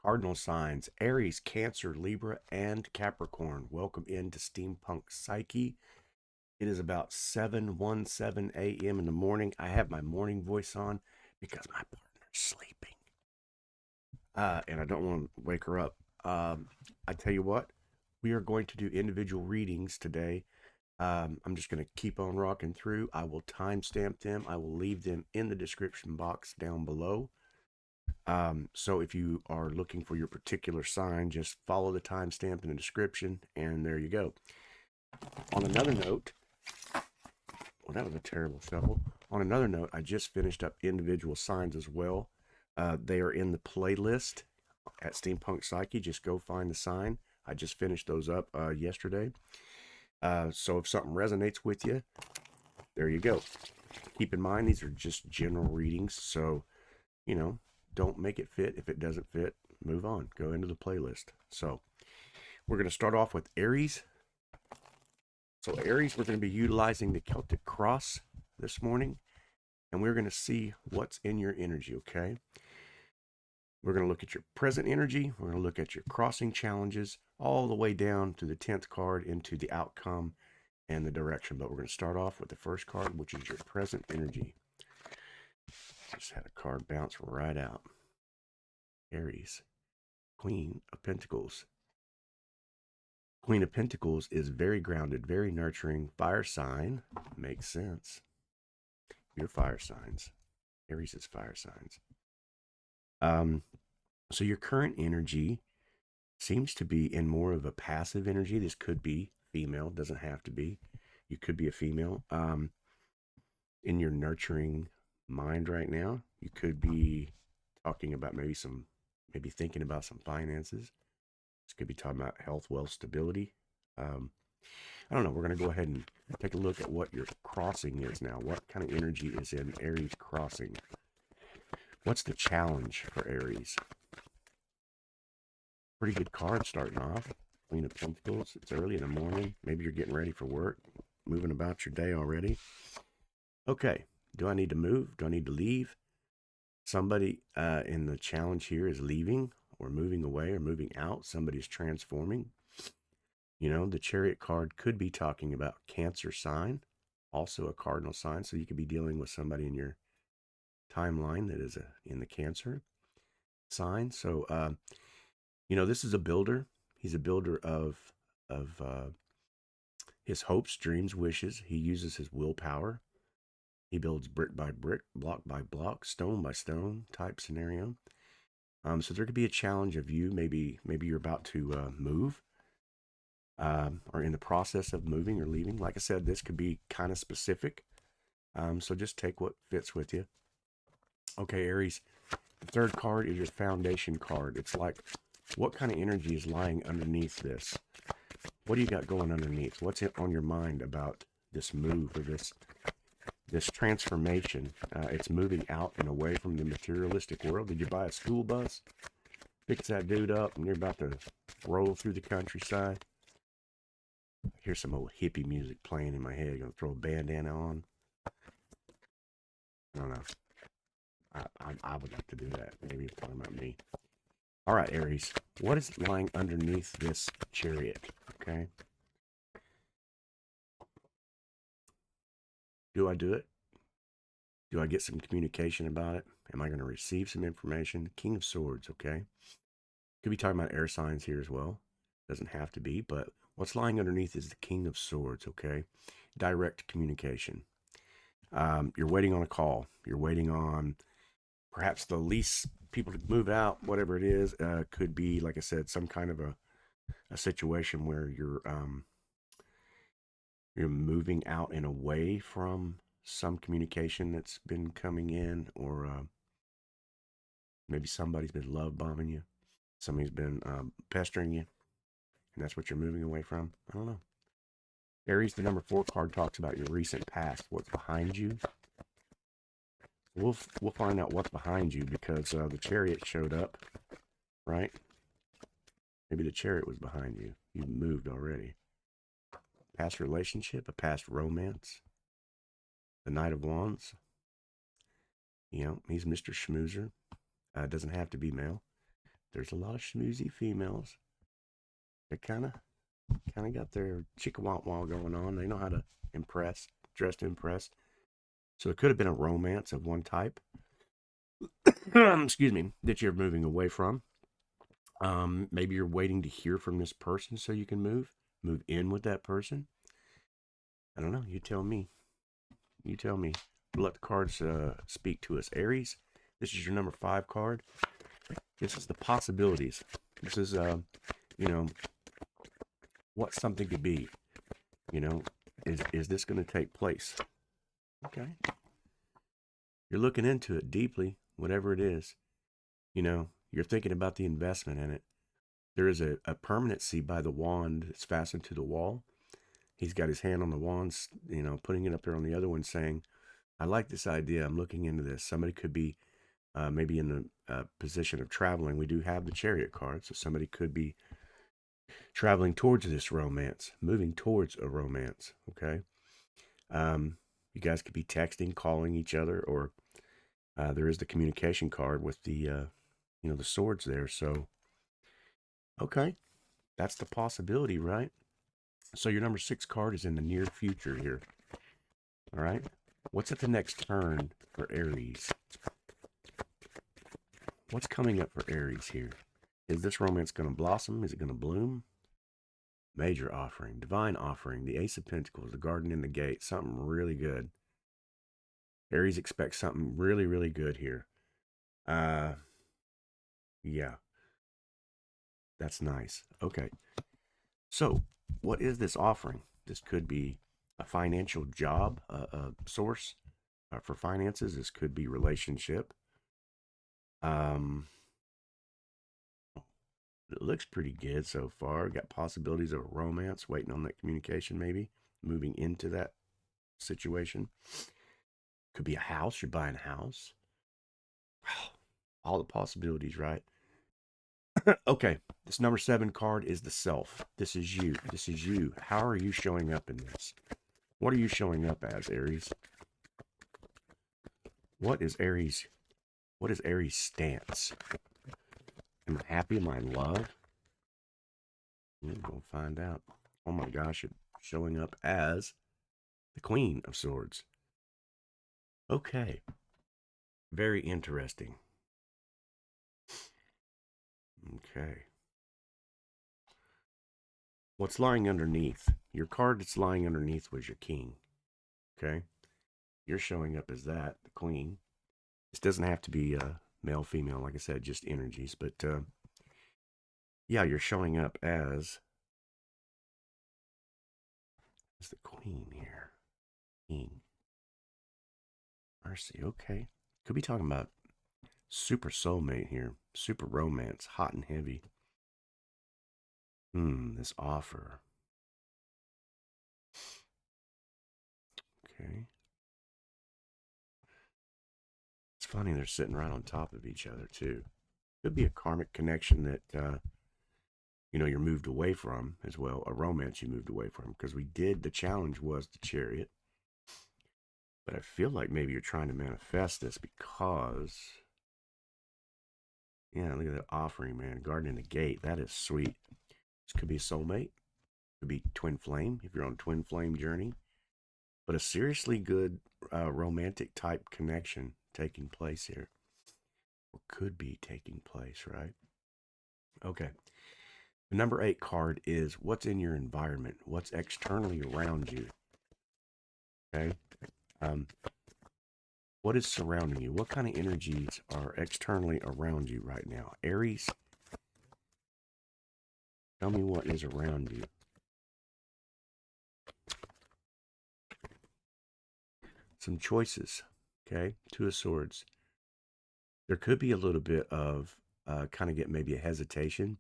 Cardinal signs, Aries, Cancer, Libra, and Capricorn. Welcome into Steampunk Psyche. It is about 7:17 a.m. in the morning. I have my morning voice on because my partner's sleeping. And I don't want to wake her up. I tell you what, we are going to do individual readings today. I'm just going to keep on rocking through. I will timestamp them. I will leave them in the description box down below. So if you are looking for your particular sign, just follow the timestamp in the description, and there you go. On another note, well, that was a terrible shuffle. On another note, I just finished up individual signs as well. They are in the playlist at Steampunk Psyche. Just go find the sign. I just finished those up yesterday. So if something resonates with you, there you go. Keep in mind, these are just general readings, so, you know, don't make it fit. If it doesn't fit, move on. Go into the playlist. So we're going to start off with Aries. So Aries, we're going to be utilizing the Celtic cross this morning, and we're going to see what's in your energy, okay? We're going to look at your present energy. We're going to look at your crossing challenges all the way down to the 10th card into the outcome and the direction. But we're going to start off with the first card, which is your present energy. Just had a card bounce right out. Aries, Queen of Pentacles. Queen of Pentacles is very grounded, very nurturing, fire sign. Makes sense. Your fire signs. Aries is fire signs. So your current energy seems to be in more of a passive energy. This could be female, doesn't have to be. You could be a female. In your nurturing mind right now, you could be talking about maybe thinking about some finances. This could be talking about health, wealth, stability. I don't know. We're going to go ahead and take a look at what your crossing is now. What kind of energy is in Aries crossing? What's the challenge for Aries? Pretty good card starting off. Queen of Pentacles. It's early in the morning. Maybe you're getting ready for work, moving about your day already. Okay. Do I need to move? Do I need to leave? Somebody in the challenge here is leaving or moving away or moving out. Somebody's transforming. You know, the Chariot card could be talking about Cancer sign, also a cardinal sign. So you could be dealing with somebody in your timeline that is in the Cancer sign. So, you know, this is a builder. He's a builder of his hopes, dreams, wishes. He uses his willpower. He builds brick by brick, block by block, stone by stone type scenario. So there could be a challenge of you. Maybe you're about to move, or in the process of moving or leaving. Like I said, this could be kind of specific. So just take what fits with you. Okay, Aries, the third card is your foundation card. It's like, what kind of energy is lying underneath this? What do you got going underneath? What's on your mind about this move or this transformation? It's moving out and away from the materialistic world. Did you buy a school bus? Picks that dude up and you're about to roll through the countryside. Here's some old hippie music playing in my head. Gonna throw a bandana on. I don't know. I would like to do that. Maybe it's talking about me. All right, Aries. What is lying underneath this Chariot? Okay. Do I do it? Do I get some communication about it? Am I going to receive some information? King of Swords, okay? Could be talking about air signs here as well. Doesn't have to be, but what's lying underneath is the King of Swords, okay? Direct communication. You're waiting on a call. You're waiting on perhaps the lease, people to move out, whatever it is. Could be, like I said, some kind of a situation where you're moving out and away from some communication that's been coming in, or maybe somebody's been love bombing you. Somebody's been pestering you, and that's what you're moving away from. I don't know. Aries, the number 4 card talks about your recent past, what's behind you. We'll find out what's behind you because the Chariot showed up, right? Maybe the Chariot was behind you. You moved already. Past relationship, a past romance. The Knight of Wands. You know, he's Mr. Schmoozer. Doesn't have to be male. There's a lot of schmoozy females. They kind of got their chicka-wah-wah going on. They know how to impress, dress to impress. So it could have been a romance of one type, excuse me, that you're moving away from. Maybe you're waiting to hear from this person so you can move in with that person. I don't know. You tell me. You tell me. We'll let the cards speak to us. Aries, this is your number 5 card. This is the possibilities. This is, you know, what something could be. You know, is this going to take place? Okay. You're looking into it deeply, whatever it is. You know, you're thinking about the investment in it. There is a permanency by the wand that's fastened to the wall. He's got his hand on the wand, you know, putting it up there on the other one, saying, I like this idea. I'm looking into this. Somebody could be maybe in the position of traveling. We do have the Chariot card, so somebody could be traveling towards this romance, moving towards a romance, okay? You guys could be texting, calling each other, or there is the communication card with the, you know, the swords there. So, okay, that's the possibility, right? So your number 6 card is in the near future here. All right. What's at the next turn for Aries? What's coming up for Aries here? Is this romance going to blossom? Is it going to bloom? Major offering, divine offering, the Ace of Pentacles, the Garden in the Gate, something really good. Aries expects something really, really good here. Yeah. That's nice. Okay. So, what is this offering? This could be a financial job, a source for finances. This could be relationship. It looks pretty good so far. Got possibilities of a romance, waiting on that communication, maybe moving into that situation. Could be a house. You're buying a house. All the possibilities, right? Okay, this number 7 card is the self. This is you. This is you. How are you showing up in this? What are you showing up as, Aries? What is Aries? What is Aries' stance? Am I happy? Am I in love? We're going to find out. Oh my gosh, you're showing up as the Queen of Swords. Okay. Very interesting. Okay. What's lying underneath? Your card that's lying underneath was your King. Okay. You're showing up as that, the Queen. This doesn't have to be male, female, like I said, just energies. But yeah, you're showing up as the Queen here. King. Mercy. Okay. Could be talking about super soulmate here. Super romance. Hot and heavy. This offer. Okay. It's funny they're sitting right on top of each other too. Could be a karmic connection that you know you're moved away from as well. A romance you moved away from, because the challenge was the Chariot. But I feel like maybe you're trying to manifest this because, yeah, look at that offering, man. Garden in the Gate. That is sweet. This could be a soulmate. Could be twin flame if you're on a twin flame journey. But a seriously good romantic type connection taking place here. Or could be taking place, right? Okay. The number 8 card is what's in your environment. What's externally around you. Okay. What is surrounding you? What kind of energies are externally around you right now? Aries, tell me what is around you. Some choices, okay? 2 of Swords. There could be a little bit of kind of get maybe a hesitation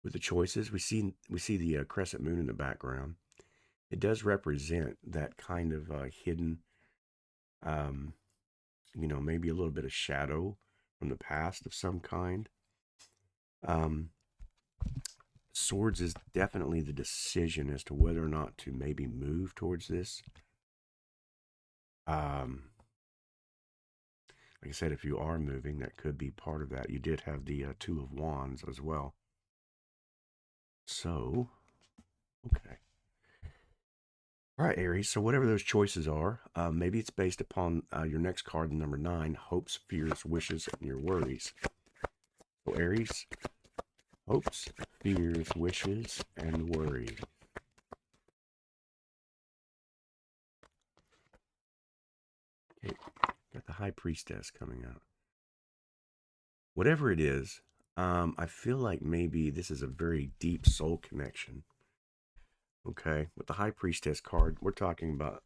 with the choices. We see the crescent moon in the background. It does represent that kind of hidden, you know, maybe a little bit of shadow from the past of some kind. Swords is definitely the decision as to whether or not to maybe move towards this. Like I said, if you are moving, that could be part of that. You did have the Two of Wands as well. So, okay. All right, Aries. So whatever those choices are, maybe it's based upon your next card, number 9, hopes, fears, wishes, and your worries. So Aries, hopes, fears, wishes, and worries. Okay, got the High Priestess coming out. Whatever it is, I feel like maybe this is a very deep soul connection. Okay, with the High Priestess card, we're talking about,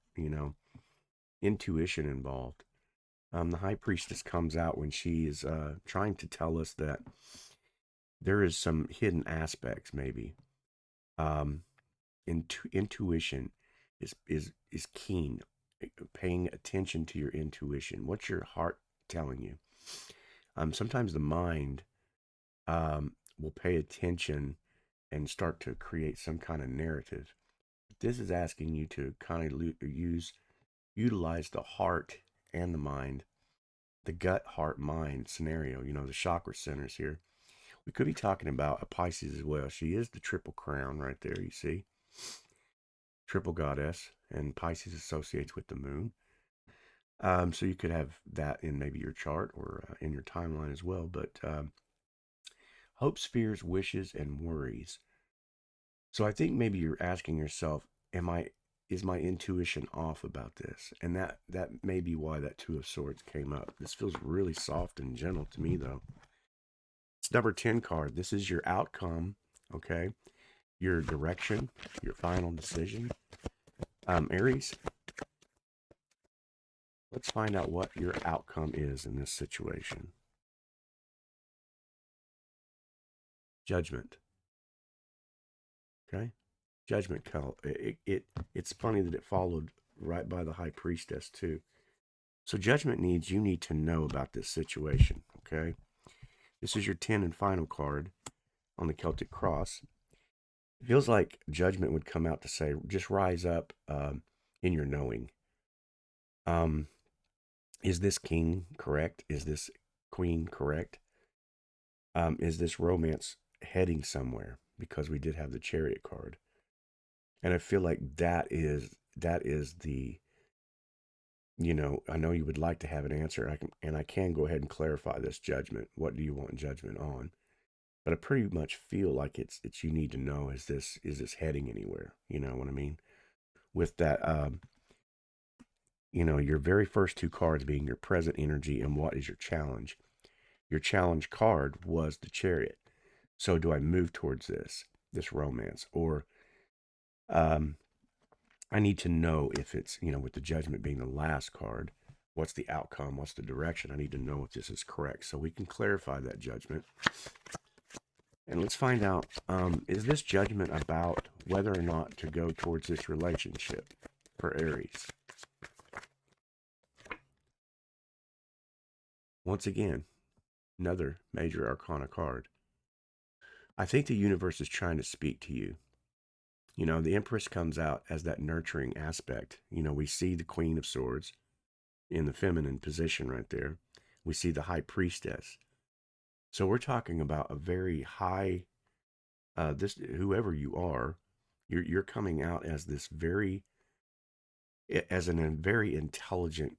intuition involved. The High Priestess comes out when she is trying to tell us that there is some hidden aspects, maybe. Um, Intuition is keen. Paying attention to your intuition. What's your heart telling you? Sometimes the mind will pay attention and start to create some kind of narrative. This is asking you to kind of utilize the heart and the mind, the gut, heart, mind scenario. The chakra centers here. We could be talking about a Pisces as well. She is the triple crown right there, you see. Triple goddess, and Pisces associates with the moon. So you could have that in maybe your chart or in your timeline as well. But hopes, fears, wishes, and worries. So I think maybe you're asking yourself, is my intuition off about this? And that may be why that Two of Swords came up. This feels really soft and gentle to me, though. It's number 10 card. This is your outcome, okay? Your direction, your final decision. Aries, let's find out what your outcome is in this situation. Judgment. Okay? Judgment call. It's funny that it followed right by the High Priestess too. So judgment you need to know about this situation, okay? This is your 10 and final card on the Celtic cross. It feels like judgment would come out to say, just rise up in your knowing. Is this king correct? Is this queen correct? Is this romance heading somewhere? Because we did have the Chariot card. And I feel like that is the, I know you would like to have an answer. I can go ahead and clarify this judgment. What do you want judgment on? But I pretty much feel like it's you need to know, is this heading anywhere? You know what I mean? With that, your very first 2 cards being your present energy and what is your challenge. Your challenge card was the Chariot. So do I move towards this romance, or I need to know if it's, with the Judgment being the last card, what's the outcome, what's the direction? I need to know if this is correct, so we can clarify that judgment. And let's find out, is this judgment about whether or not to go towards this relationship for Aries? Once again, another major arcana card. I think the universe is trying to speak to you. The Empress comes out as that nurturing aspect. We see the Queen of Swords in the feminine position right there. We see the High Priestess. So we're talking about a very high, whoever you are, you're coming out as this very intelligent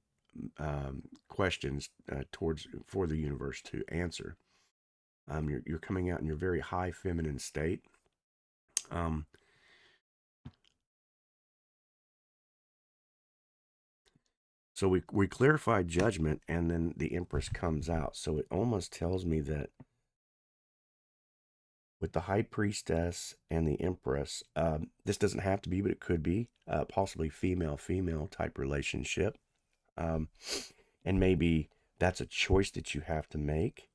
questions for the universe to answer. You're coming out in your very high feminine state. So we clarified judgment, and then the Empress comes out. So it almost tells me that with the High Priestess and the Empress, this doesn't have to be, but it could be possibly female-female type relationship. And maybe that's a choice that you have to make.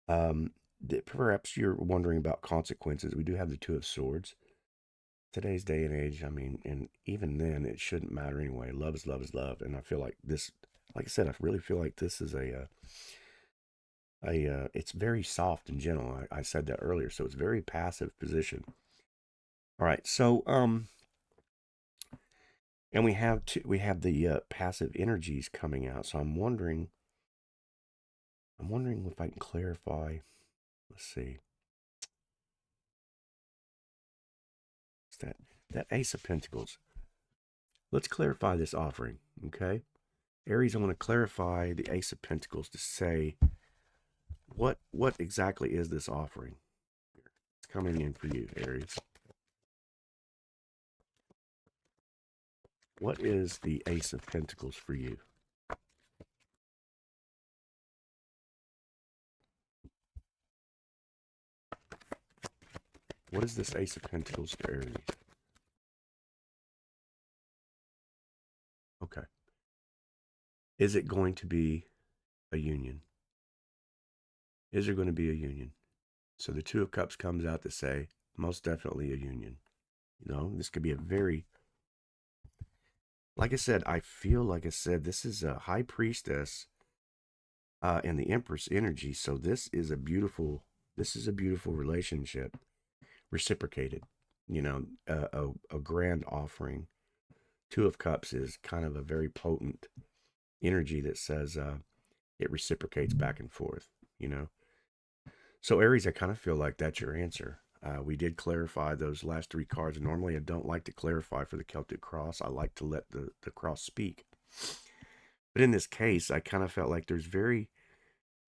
Perhaps you're wondering about consequences. We do have the Two of Swords. Today's day and age, and even then, it shouldn't matter anyway. Love is love is love. And I feel like this, like I said, I really feel like this is it's very soft and gentle. I said that earlier, so it's very passive position. All right, so and we have the passive energies coming out. So I'm wondering, I'm wondering if I can clarify. Let's see. It's that Ace of Pentacles. Let's clarify this offering, okay? Aries, I want to clarify the Ace of Pentacles to say what exactly is this offering? It's coming in for you, Aries. What is the Ace of Pentacles for you? What is this Ace of Pentacles to Aries? Okay. Is it going to be a union? Is there going to be a union? So the Two of Cups comes out to say, most definitely a union. You know, this could be a very, like I said, I feel like I said, this is a High Priestess and the Empress energy. So this is a beautiful relationship, reciprocated, you know, a grand offering. Two of Cups is kind of a very potent energy that says it reciprocates back and forth, you know. So Aries, I kind of feel like that's your answer. We did clarify those last three cards. Normally, I don't like to clarify for the Celtic cross. I like to let the cross speak. But in this case, I kind of felt like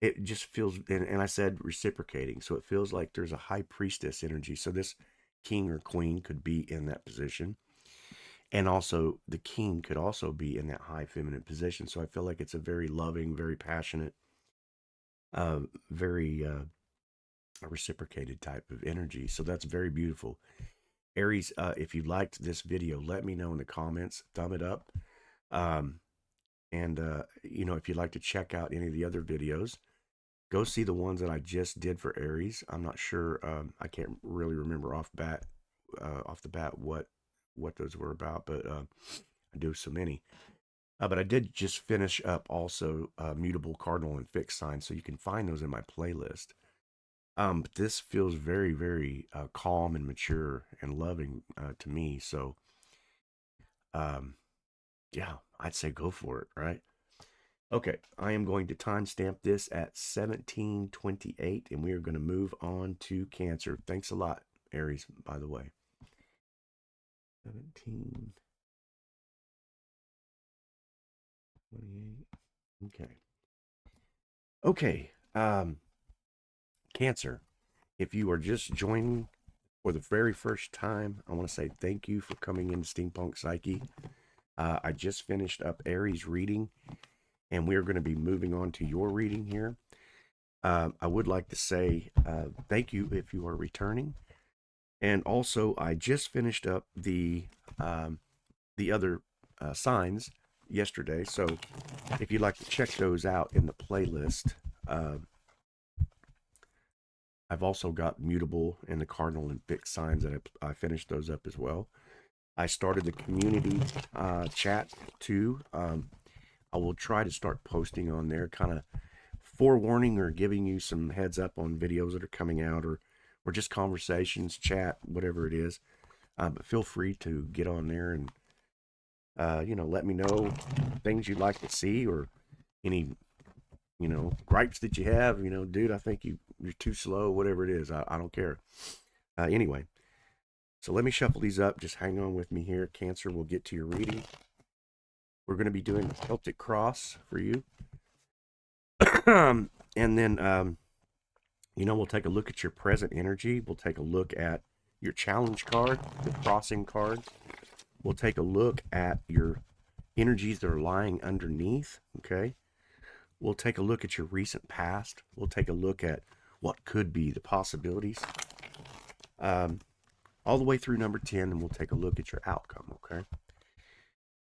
it just feels, and I said reciprocating. So it feels like there's a High Priestess energy. So this king or queen could be in that position. And also the king could also be in that high feminine position. So I feel like it's a very loving, very passionate, very a reciprocated type of energy. So that's very beautiful. Aries, if you liked this video, let me know in the comments. Thumb it up. And you know, if you'd like to check out any of the other videos, go see the ones that I just did for Aries. I'm not sure. I can't really remember off the bat what those were about, but I do so many. But I did just finish up also mutable, cardinal, and fixed signs, so you can find those in my playlist. But this feels very, very calm and mature and loving to me. So, yeah, I'd say go for it, right? Okay, I am going to timestamp this at 17:28, and we are going to move on to Cancer. Thanks a lot, Aries, by the way. 17:28. Okay. Okay. Cancer. If you are just joining for the very first time, I want to say thank you for coming into Steampunk Psyche. I just finished up Aries reading, and we are going to be moving on to your reading here. I would like to say thank you if you are returning. And also, I just finished up the other signs yesterday. So if you'd like to check those out in the playlist, I've also got mutable and the cardinal and fixed signs that I finished those up as well. I started the community chat too. I will try to start posting on there, kind of forewarning or giving you some heads up on videos that are coming out, or just conversations, chat, whatever it is. But feel free to get on there and you know, let me know things you'd like to see, or any, you know, gripes that you have. You know, dude, I think you're too slow, whatever it is. I don't care. Anyway, so let me shuffle these up. Just hang on with me here. Cancer, we'll get to your reading. We're going to be doing the Celtic cross for you. And then, you know, we'll take a look at your present energy. We'll take a look at your challenge card, the crossing cards. We'll take a look at your energies that are lying underneath, okay? We'll take a look at your recent past. We'll take a look at what could be the possibilities. All the way through number 10, and we'll take a look at your outcome, okay?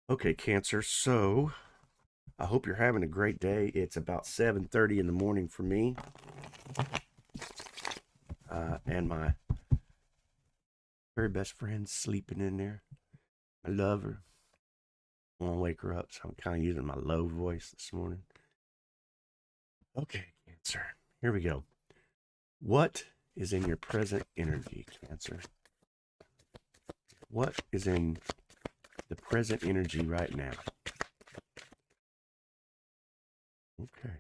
Okay, Cancer, so I hope you're having a great day. It's about 7:30 in the morning for me. And my very best friend's sleeping in there. I love her. I want to wake her up, so I'm kind of using my low voice this morning. Okay, Cancer, here we go. What is in your present energy, Cancer? What is in the present energy right now? Okay.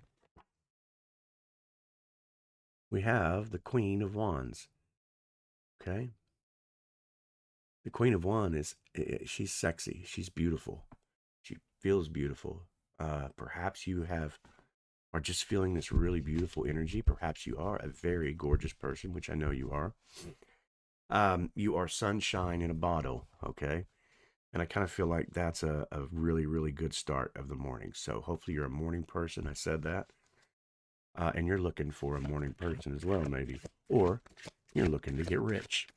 we have the Queen of Wands. Okay. The Queen of Wands she's sexy. She's beautiful. She feels beautiful. Perhaps you are just feeling this really beautiful energy. Perhaps you are a very gorgeous person, which I know you are. You are sunshine in a bottle. Okay. And I kind of feel like that's a really, really good start of the morning. So hopefully you're a morning person. I said that. And you're looking for a morning person as well, maybe. Or you're looking to get rich.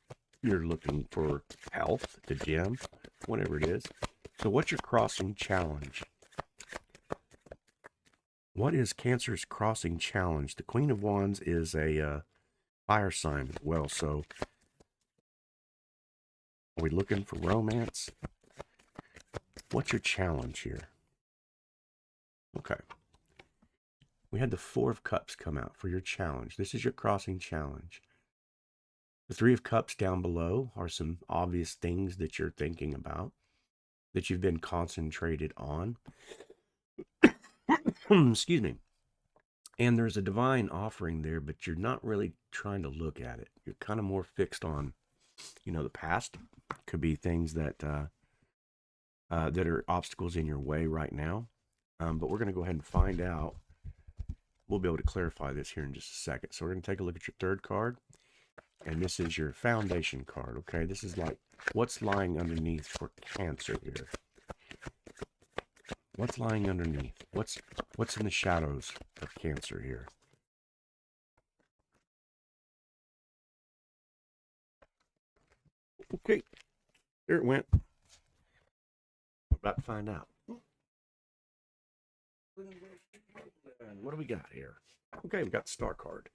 You're looking for health, the gym, whatever it is. So what's your crossing challenge? What is Cancer's crossing challenge? The Queen of Wands is a fire sign as well. So are we looking for romance? What's your challenge here? Okay. We had the Four of Cups come out for your challenge. This is your crossing challenge. The Three of Cups down below are some obvious things that you're thinking about, that you've been concentrated on. Excuse me. And there's a divine offering there, but you're not really trying to look at it. You're kind of more fixed on, the past. Could be things that that are obstacles in your way right now. But we're going to go ahead and find out. We'll be able to clarify this here in just a second. So we're going to take a look at your third card. And this is your foundation card, okay? This is like what's lying underneath for Cancer here. What's lying underneath? What's in the shadows of Cancer here? Okay, there it went. We're about to find out. What do we got here? Okay, we got the Star card.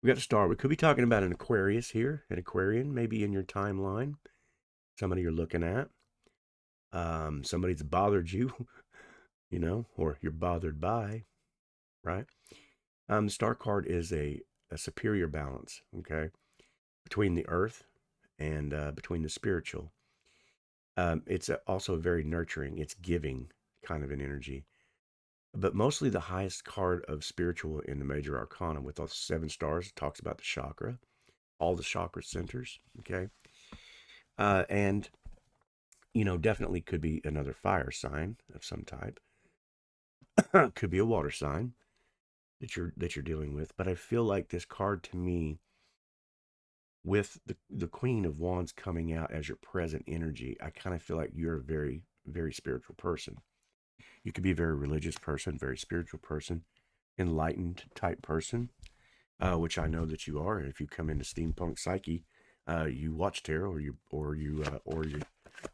We got a star. We could be talking about an Aquarius here, an Aquarian, maybe in your timeline. Somebody you're looking at. Somebody's bothered you, or you're bothered by, right? The Star card is a superior balance, okay, between the earth and between the spiritual. It's also very nurturing. It's giving kind of an energy. But mostly the highest card of spiritual in the major arcana with all 7 stars, it talks about the chakra, all the chakra centers, okay? And, definitely could be another fire sign of some type. Could be a water sign that you're dealing with. But I feel like this card to me, with the Queen of Wands coming out as your present energy, I kind of feel like you're a very, very spiritual person. You could be a very religious person, very spiritual person, enlightened type person, which I know that you are. And if you come into Steampunk Psyche, you watch tarot, or you're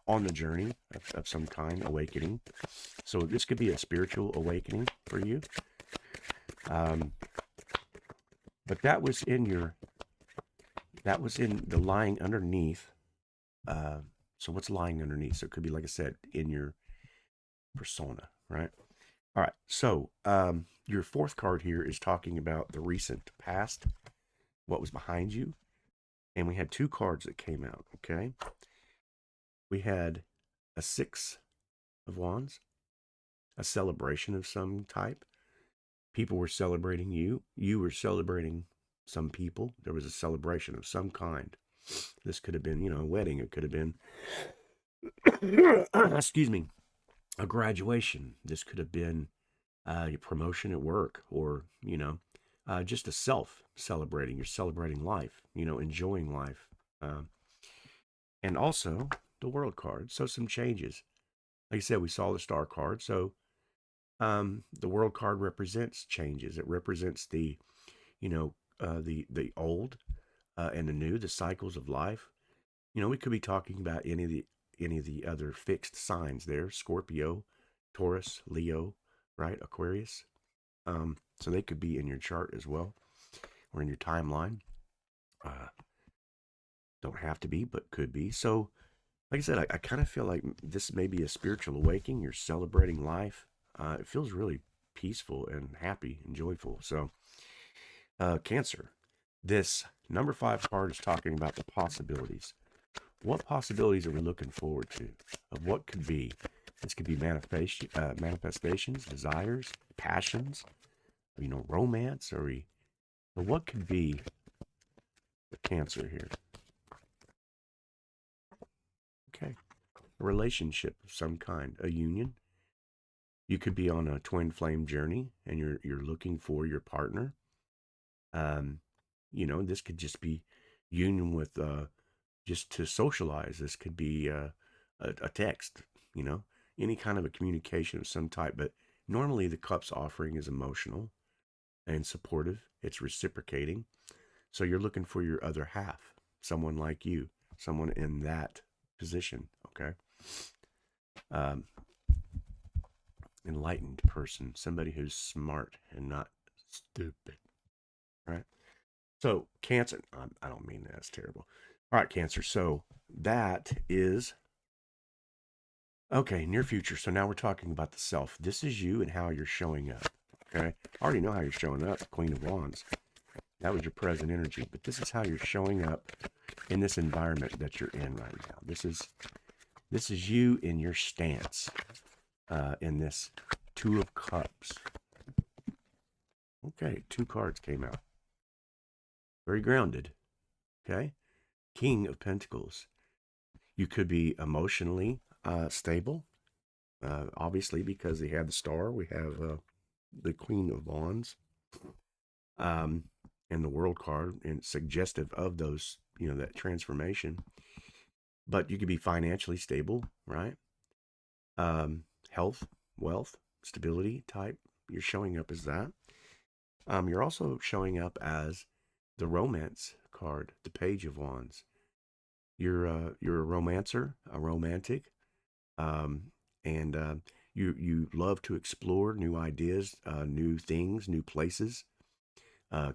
on the journey of some kind, awakening. So this could be a spiritual awakening for you. But that was in the lying underneath. So what's lying underneath? So it could be, like I said, in your persona, right? All right. So your fourth card here is talking about the recent past, what was behind you. And we had 2 cards that came out, okay? We had a 6 of Wands, a celebration of some type. People were celebrating you. You were celebrating some people. There was a celebration of some kind. This could have been, a wedding. It could have been, excuse me, a graduation. This could have been your promotion at work, or, just a self celebrating. You're celebrating life, enjoying life. And also the World card. So some changes. Like I said, we saw the Star card. So the World card represents changes. It represents the old and the new, the cycles of life. We could be talking about any of the other fixed signs there: Scorpio, Taurus, Leo, right? Aquarius. So they could be in your chart as well, or in your timeline. Don't have to be, but could be. So, like I said, I kind of feel like this may be a spiritual awakening. You're celebrating life. It feels really peaceful and happy and joyful. So, Cancer, this number 5 card is talking about the possibilities. What possibilities are we looking forward to of what could be? This could be manifestations, desires, passions, romance. Are we So what could be the Cancer here? Okay. A relationship of some kind, a union. You could be on a twin flame journey and you're looking for your partner. You know, this could just be union with just to socialize. This could be a text, you know, any kind of a communication of some type. But normally the cups offering is emotional and supportive. It's reciprocating. So you're looking for your other half, someone like you, someone in that position. Okay. Um, Enlightened person, somebody who's smart and not stupid. Right. So Cancer, I don't mean that. It's terrible. All right, Cancer. So that is, okay, near future. So now we're talking about the self. This is you and how you're showing up. Okay. I already know how you're showing up, Queen of Wands. That was your present energy. But this is how you're showing up in this environment that you're in right now. This is you in your stance in this Two of Cups. Okay, 2 cards came out. Very grounded. Okay. King of Pentacles. You could be emotionally stable. Obviously, because they have the star, we have the Queen of Wands and the World card, and suggestive of those, you know, that transformation. But you could be financially stable, right? Health, wealth, stability type. You're showing up as that. You're also showing up as the Romance card, the Page of Wands. You're a romancer, a romantic, and you love to explore new ideas, new things, new places.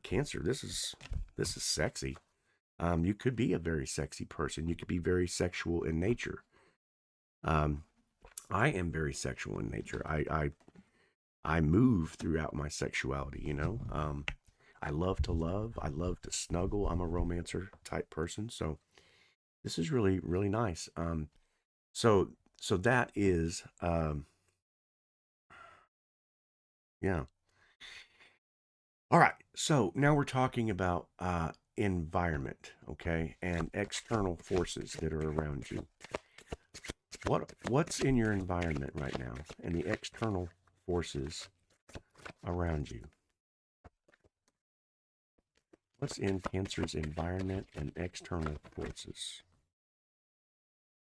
Cancer, this is sexy. You could be a very sexy person. You could be very sexual in nature. I am very sexual in nature. I move throughout my sexuality. You know, I love to love. I love to snuggle. I'm a romancer type person. So this is really, really nice. So that is, yeah. All right. So now we're talking about environment, okay, and external forces that are around you. What's in your environment right now, and the external forces around you? What's in Cancer's environment and external forces?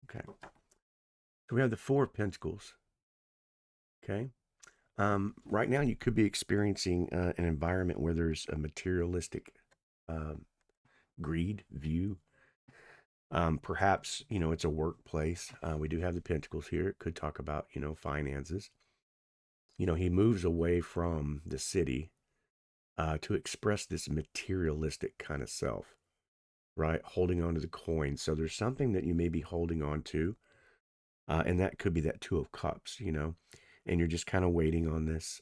Okay. So we have the 4 of Pentacles. Okay. Right now, you could be experiencing an environment where there's a materialistic greed view. Perhaps, you know, it's a workplace. We do have the Pentacles here. It could talk about, you know, finances. You know, he moves away from the city to express this materialistic kind of self, right? Holding on to the coin. So there's something that you may be holding on to, and that could be that 2 of Cups, you know, and you're just kind of waiting on this.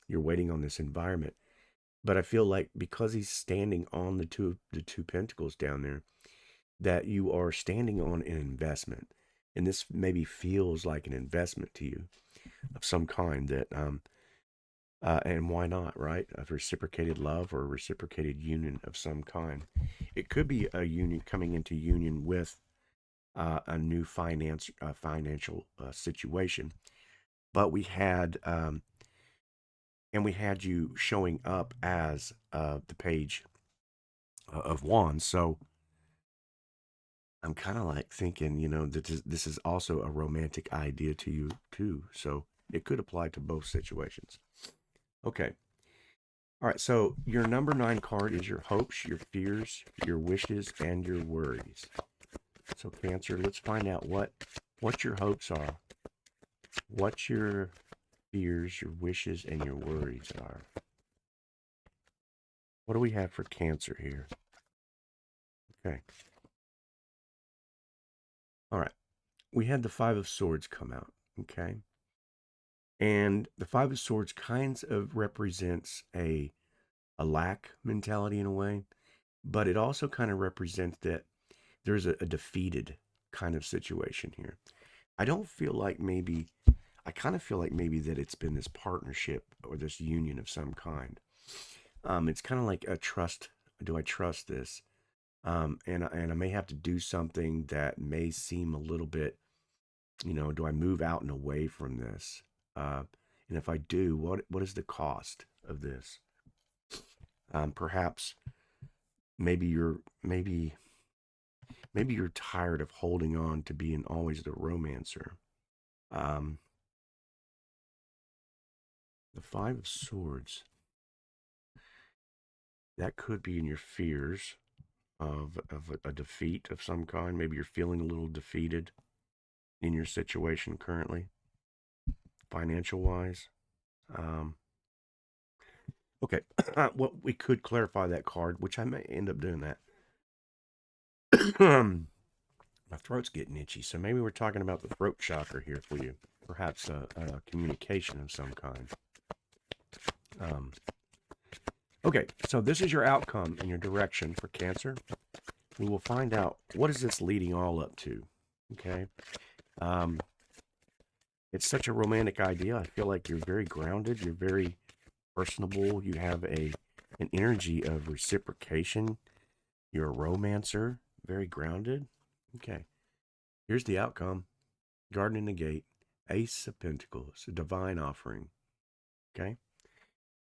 You're waiting on this environment. But I feel like because he's standing on the two Pentacles down there, that you are standing on an investment, and this maybe feels like an investment to you of some kind. That and why not, right? A reciprocated love or a reciprocated union of some kind. It could be a union coming into union with a new financial situation. But we had and we had you showing up as the Page of Wands. So I'm kind of like thinking, you know, that this is also a romantic idea to you too. So it could apply to both situations. Okay. All right. So your number 9 card is your hopes, your fears, your wishes, and your worries. So Cancer, let's find out what your hopes are, what your fears, your wishes, and your worries are. What do we have for Cancer here? Okay. All right. We had the 5 of Swords come out. Okay. And the 5 of Swords kinds of represents a lack mentality in a way, but it also kind of represents that there's a defeated kind of situation here. I don't feel like maybe, I kind of feel like maybe that it's been this partnership or this union of some kind. It's kind of like a trust. Do I trust this? And I may have to do something that may seem a little bit, do I move out and away from this? And if I do, what is the cost of this? Perhaps maybe you're tired of holding on to being always the romancer. Um, the Five of Swords, that could be in your fears of a defeat of some kind. Maybe you're feeling a little defeated in your situation currently, financial wise. Okay, well, we could clarify that card, which I may end up doing that. My throat's getting itchy, so maybe we're talking about the throat chakra here for you. Perhaps a communication of some kind. Okay, so this is your outcome and your direction for Cancer. We will find out, what is this leading all up to? Okay. It's such a romantic idea. I feel like you're very grounded. You're very personable. You have an energy of reciprocation. You're a romancer, very grounded. Okay. Here's the outcome. Garden in the Gate, Ace of Pentacles, a divine offering. Okay.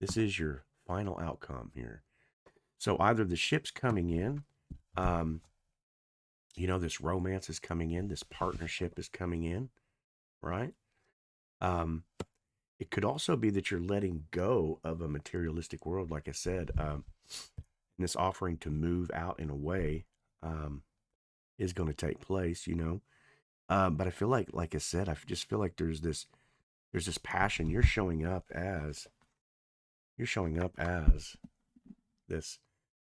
This is your final outcome here. So either the ship's coming in, this romance is coming in, this partnership is coming in, right? It could also be that you're letting go of a materialistic world, like I said. This offering to move out and away is going to take place, But I feel like I said, I just feel like there's this passion. You're showing up as this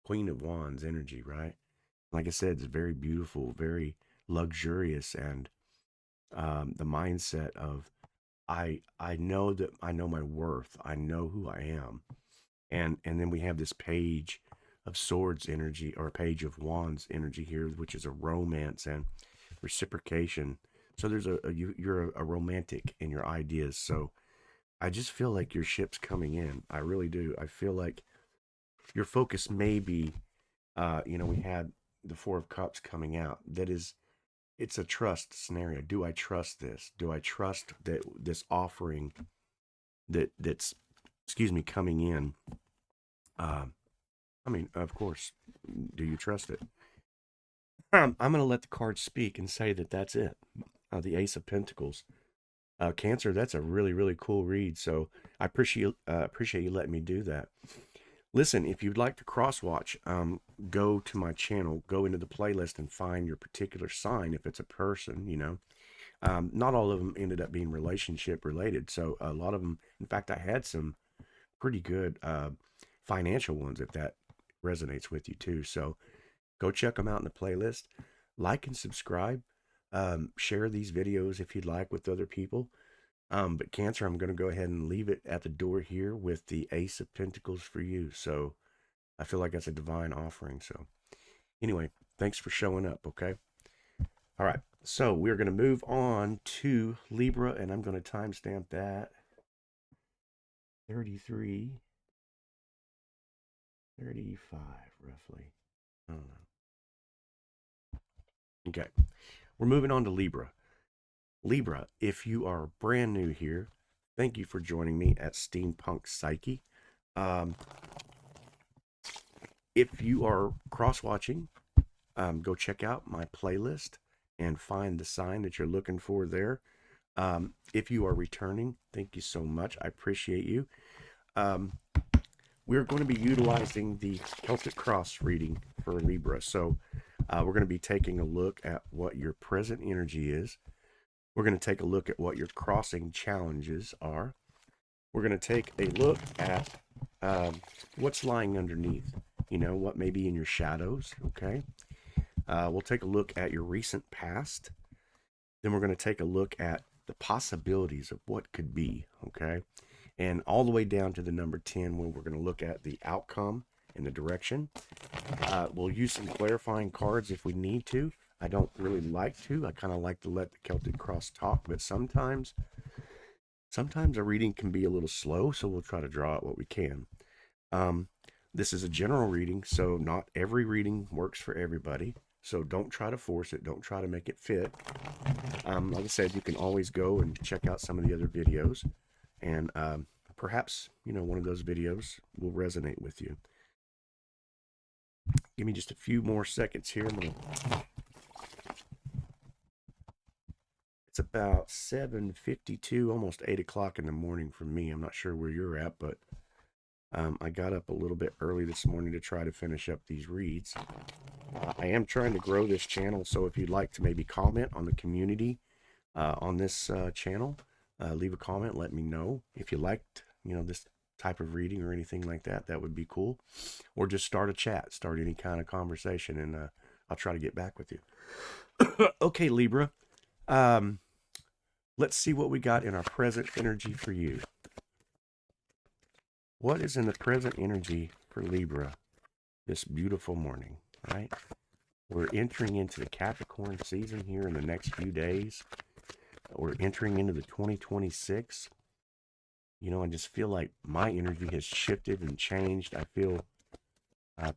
Queen of Wands energy, right? Like I said, it's very beautiful, very luxurious, and the mindset of I know that I know my worth. I know who I am. And then we have this Page of Swords energy, or Page of Wands energy here, which is a romance and reciprocation. So there's you're a romantic in your ideas. So I just feel like your ship's coming in. I really do. I feel like your focus may be, we had the Four of Cups coming out. It's a trust scenario. Do I trust this? Do I trust that this offering that's coming in? Of course, do you trust it? I'm going to let the cards speak and say that that's it. The Ace of Pentacles. Cancer, that's a really, really cool read. So I appreciate you letting me do that. Listen, if you'd like to cross-watch, go to my channel, go into the playlist and find your particular sign if it's a person, Not all of them ended up being relationship related. So a lot of them, in fact, I had some pretty good financial ones, if that resonates with you too. So go check them out in the playlist. Like and subscribe. Share these videos if you'd like with other people. But Cancer, I'm going to go ahead and leave it at the door here with the Ace of Pentacles for you. So I feel like that's a divine offering. So anyway, thanks for showing up, okay? All right, so we're going to move on to Libra, and I'm going to timestamp that. 33, 35, roughly. I don't know. Okay, we're moving on to Libra. Libra, if you are brand new here, thank you for joining me at Steampunk Psyche. If you are cross-watching, go check out my playlist and find the sign that you're looking for there. If you are returning, thank you so much. I appreciate you. We're going to be utilizing the Celtic Cross reading for Libra. So we're going to be taking a look at what your present energy is. We're going to take a look at what your crossing challenges are. We're going to take a look at what's lying underneath, what may be in your shadows, okay? We'll take a look at your recent past. Then we're going to take a look at the possibilities of what could be, okay? And all the way down to the number 10, when we're going to look at the outcome and the direction. We'll use some clarifying cards if we need to. I don't really like to. I kind of like to let the Celtic Cross talk, but sometimes a reading can be a little slow, so we'll try to draw out what we can. This is a general reading, so not every reading works for everybody. So don't try to force it. Don't try to make it fit. Like I said, you can always go and check out some of the other videos, and perhaps, one of those videos will resonate with you. Give me just a few more seconds here. It's about 7:52, almost 8 o'clock in the morning for me. I'm not sure where you're at, but I got up a little bit early this morning to try to finish up these reads. I am trying to grow this channel, so if you'd like to maybe comment on the community on this channel, leave a comment, let me know. If you liked, this type of reading or anything like that, that would be cool. Or just start a chat, start any kind of conversation, and I'll try to get back with you. Okay, Libra. Let's see what we got in our present energy for you. What is in the present energy for Libra this beautiful morning, right? We're entering into the Capricorn season here in the next few days. We're entering into the 2026. I just feel like my energy has shifted and changed. I feel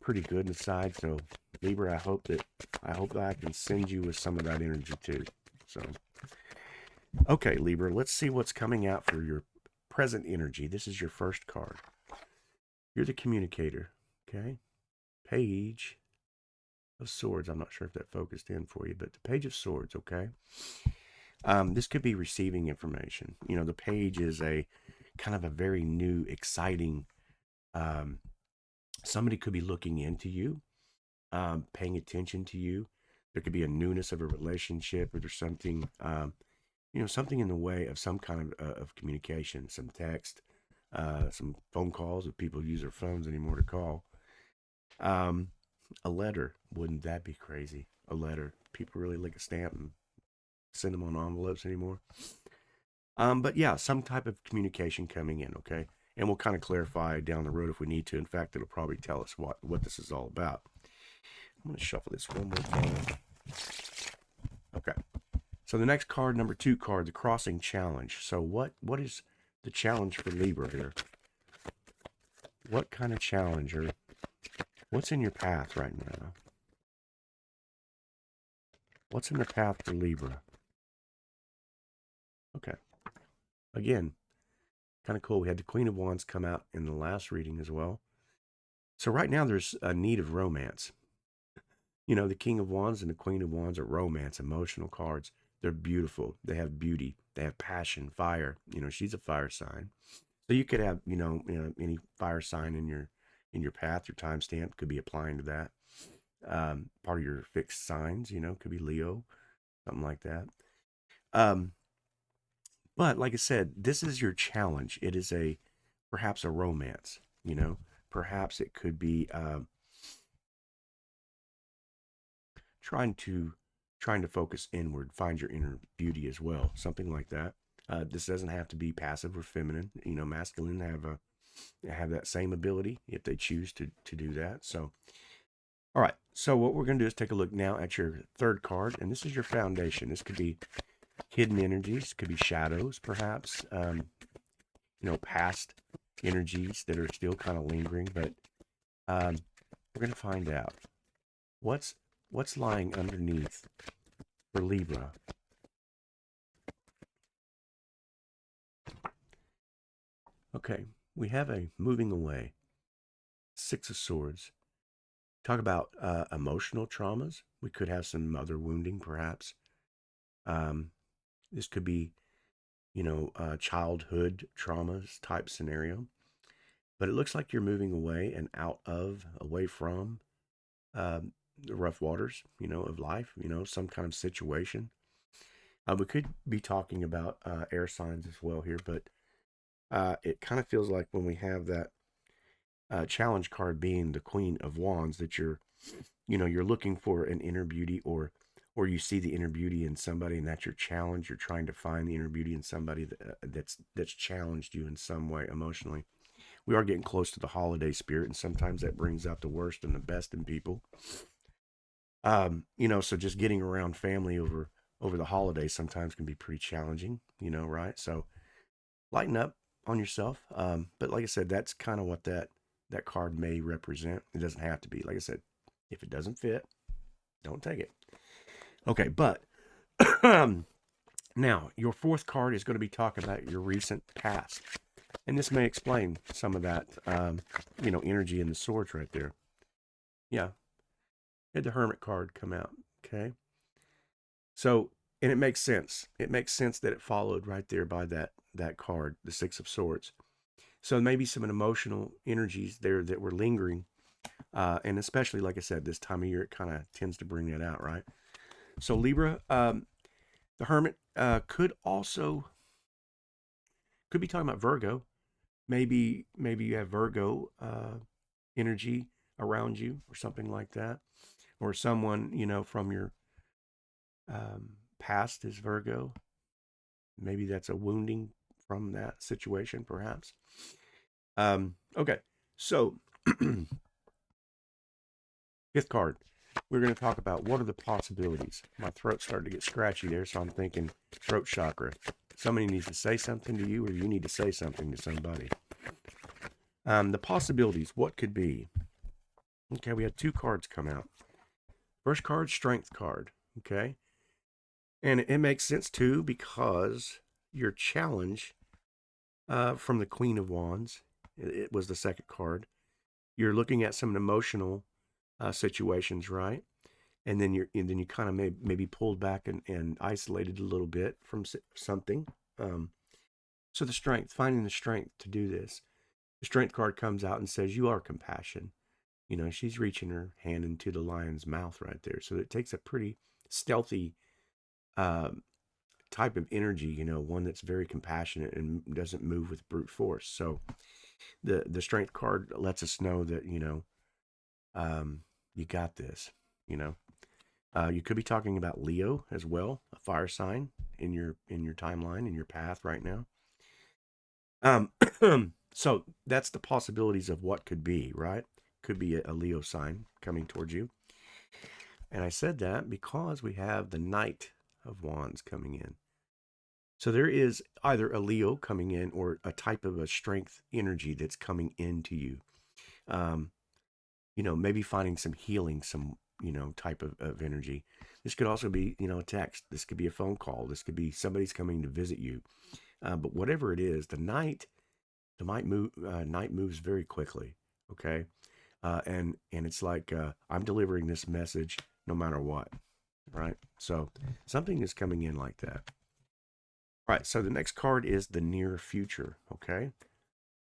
pretty good inside. So Libra, I hope that I can send you with some of that energy too. So, okay, Libra, let's see what's coming out for your present energy. This is your first card. You're the communicator, okay? Page of Swords. I'm not sure if that focused in for you, but the Page of Swords, okay? This could be receiving information. The page is a kind of a very new, exciting, somebody could be looking into you, paying attention to you. There could be a newness of a relationship, or there's something, something in the way of some kind of communication, some text, some phone calls, if people use their phones anymore to call. A letter, wouldn't that be crazy? A letter. People really lick a stamp and send them on envelopes anymore. But yeah, some type of communication coming in, okay? And we'll kind of clarify down the road if we need to. In fact, it'll probably tell us what this is all about. I'm going to shuffle this one more time. Okay. So the next card, number 2 card, the Crossing Challenge. So what is the challenge for Libra here? What kind of challenge, or what's in your path right now? What's in the path for Libra? Okay. Again, kind of cool. We had the Queen of Wands come out in the last reading as well. So right now there's a need of romance. The King of Wands and the Queen of Wands are romance, emotional cards. They're beautiful. They have beauty. They have passion, fire. She's a fire sign. So you could have, any fire sign in your path. Your timestamp could be applying to that. Part of your fixed signs, could be Leo, something like that. But like I said, this is your challenge. It is perhaps a romance, perhaps it could be trying to focus inward, find your inner beauty as well, something like that. This doesn't have to be passive or feminine. Masculine have that same ability if they choose to do that. So, all right. So what we're going to do is take a look now at your third card, and this is your foundation. This could be hidden energies, could be shadows, perhaps, past energies that are still kind of lingering. But we're going to find out what's lying underneath for Libra. Okay, we have a moving away. 6 of Swords. Talk about emotional traumas. We could have some mother wounding, perhaps. This could be, childhood traumas type scenario. But it looks like you're moving away and away from the rough waters, of life, some kind of situation. We could be talking about air signs as well here, but it kind of feels like when we have that challenge card being the Queen of Wands, that you're looking for an inner beauty, or you see the inner beauty in somebody, and that's your challenge. You're trying to find the inner beauty in somebody that's challenged you in some way emotionally. We are getting close to the holiday spirit, and sometimes that brings out the worst and the best in people. So just getting around family over the holidays sometimes can be pretty challenging, right? So lighten up on yourself. But like I said, that's kind of what that that card may represent. It doesn't have to be. Like I said, if it doesn't fit, don't take it. Okay, but now your fourth card is going to be talking about your recent past. And this may explain some of that, energy in the swords right there. Yeah. Had the Hermit card come out. Okay. So, and it makes sense. It makes sense that it followed right there by that card, the Six of Swords. So maybe some emotional energies there that were lingering. And especially, like I said, this time of year, it kind of tends to bring that out, right? So Libra, the Hermit could be talking about Virgo. Maybe you have Virgo energy around you or something like that. Or someone, from your past is Virgo. Maybe that's a wounding from that situation, perhaps. Okay, so fifth card. We're going to talk about what are the possibilities. My throat started to get scratchy there, so I'm thinking throat chakra. Somebody needs to say something to you, or you need to say something to somebody. The possibilities, what could be? Okay, we had two cards come out. First card, Strength card. Okay, and it makes sense too because your challenge from the Queen of Wands, it was the second card. You're looking at some emotional situations, right? And then you kind of maybe pulled back and isolated a little bit from something. So the strength, finding the strength to do this. The Strength card comes out and says you are compassion. She's reaching her hand into the lion's mouth right there. So it takes a pretty stealthy type of energy, one that's very compassionate and doesn't move with brute force. So the Strength card lets us know that, you got this, you could be talking about Leo as well, a fire sign in your timeline, in your path right now. So that's the possibilities of what could be, right? Could be a Leo sign coming towards you. And I said that because we have the Knight of Wands coming in. So there is either a Leo coming in or a type of a strength energy that's coming into you. Maybe finding some healing, some, type of energy. This could also be, a text. This could be a phone call. This could be somebody's coming to visit you. But whatever it is, the night moves very quickly. Okay. And it's like, I'm delivering this message no matter what. Right. So something is coming in like that. All right. So the next card is the near future. Okay.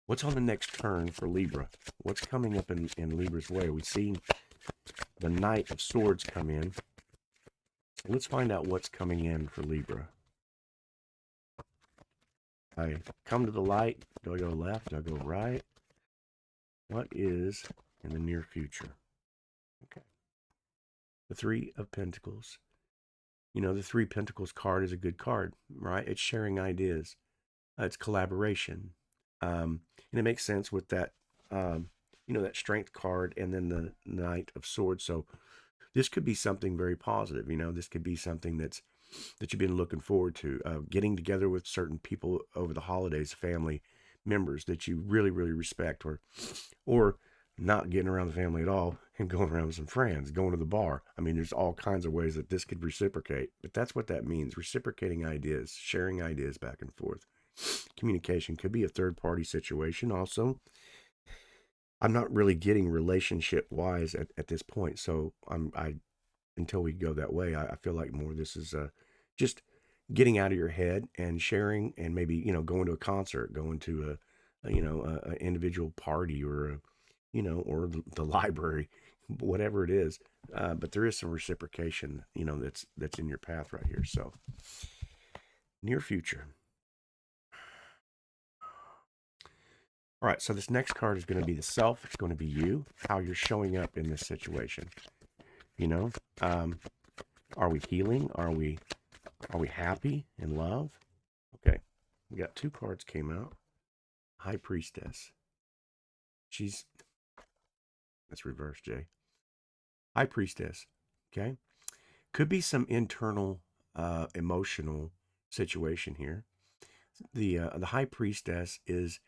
What's on the next turn for Libra? What's coming up in Libra's way? We see the Knight of Swords come in. Let's find out what's coming in for Libra. I come to the light. Do I go left? Do I go right? What is in the near future? Okay. The Three of Pentacles. The Three Pentacles card is a good card, right? It's sharing ideas. It's collaboration. And it makes sense with that, that Strength card and then the Knight of Swords. So this could be something very positive. This could be something that you've been looking forward to, getting together with certain people over the holidays, family members that you really, really respect, or not getting around the family at all and going around with some friends, going to the bar. I mean, there's all kinds of ways that this could reciprocate, but that's what that means. Reciprocating ideas, sharing ideas back and forth. Communication could be a third party situation also. I'm not really getting relationship wise at this point. So until we go that way, I feel like more this is just getting out of your head and sharing, and maybe, going to a concert, going to a individual party, or or the library, whatever it is. But there is some reciprocation, that's in your path right here. So near future. All right, so this next card is going to be the self. It's going to be you, how you're showing up in this situation. Are we healing? Are we happy in love? Okay, we got two cards came out. High Priestess. That's reversed, Jay. High Priestess. Okay, could be some internal emotional situation here. The High Priestess is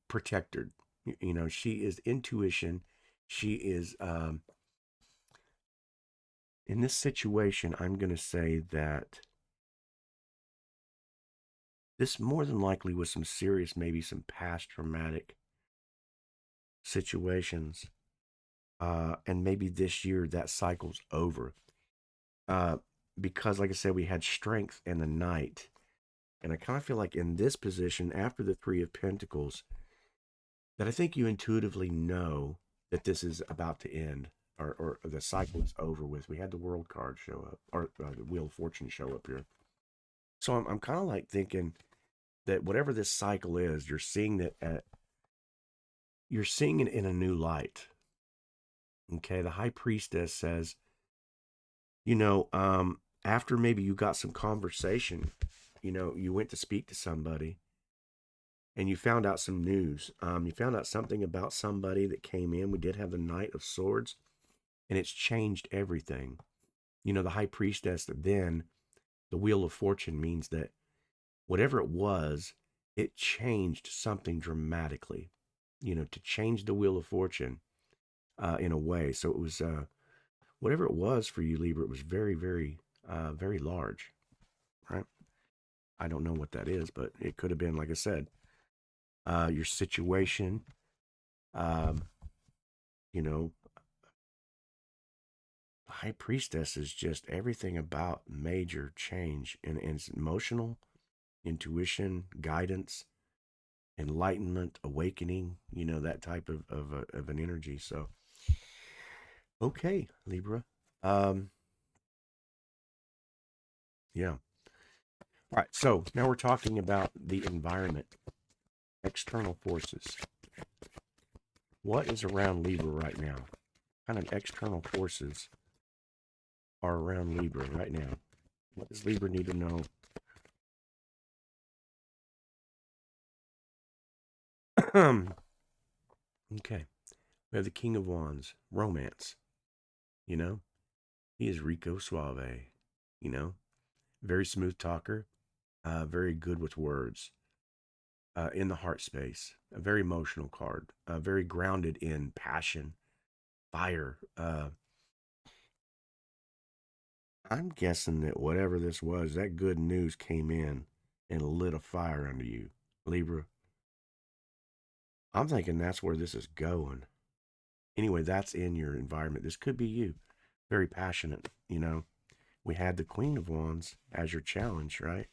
protected, You know, she is intuition. She is, in this situation, I'm going to say that this more than likely was some serious, maybe some past traumatic situations. And maybe this year that cycle's over. Uh, because, like I said, we had strength in the night. And I kind of feel like in this position, after the Three of Pentacles, that I think you intuitively know that this is about to end, or the cycle is over with. We had the World card show up, or the Wheel of Fortune show up here. So I'm kind of like thinking that whatever this cycle is, you're seeing you're seeing it in a new light. Okay, the High Priestess says, you know, after maybe you got some conversation, you know, you went to speak to somebody and you found out some news. You found out something about somebody that came in. We did have the Knight of Swords, and it's changed everything. You know, the High Priestess, then the Wheel of Fortune means that whatever it was, it changed something dramatically, you know, to change the Wheel of Fortune in a way. So it was, whatever it was for you, Libra, it was very, very, very large, right? I don't know what that is, but it could have been, like I said, your situation, you know, the High Priestess is just everything about major change, and it's emotional, intuition, guidance, enlightenment, awakening, you know, that type of an energy. So, okay, Libra. Yeah. All right. So now we're talking about the environment, external forces. What is around Libra right now? What kind of external forces are around Libra right now? What does Libra need to know? Okay. We have the King of Wands, romance. You know, he is Rico Suave. You know, very smooth talker, very good with words, in the heart space, a very emotional card, very grounded in passion, fire. I'm guessing that whatever this was, that good news came in and lit a fire under you, Libra. I'm thinking that's where this is going. Anyway, that's in your environment. This could be you. Very passionate, you know. We had the Queen of Wands as your challenge, right?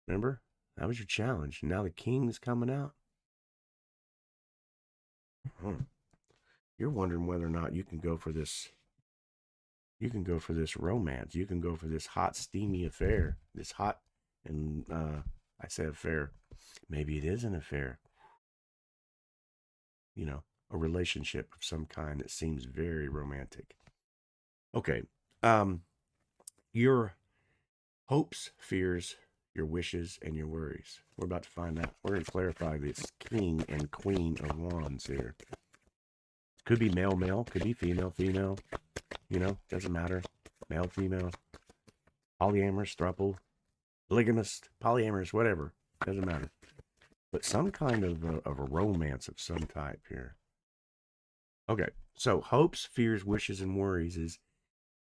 Remember? That was your challenge. Now the King is coming out. You're wondering whether or not you can go for this. You can go for this romance. You can go for this hot, steamy affair. This hot, and I say affair. Maybe it is an affair. You know, a relationship of some kind that seems very romantic. Okay. Your hopes, fears, your wishes, and your worries. We're about to find out. We're going to clarify this King and Queen of Wands here. Could be male, male. Could be female, female. You know, doesn't matter. Male, female. Polyamorous, throuple, polygamist, polyamorous, whatever. Doesn't matter. But some kind of a romance of some type here. Okay, so hopes, fears, wishes, and worries is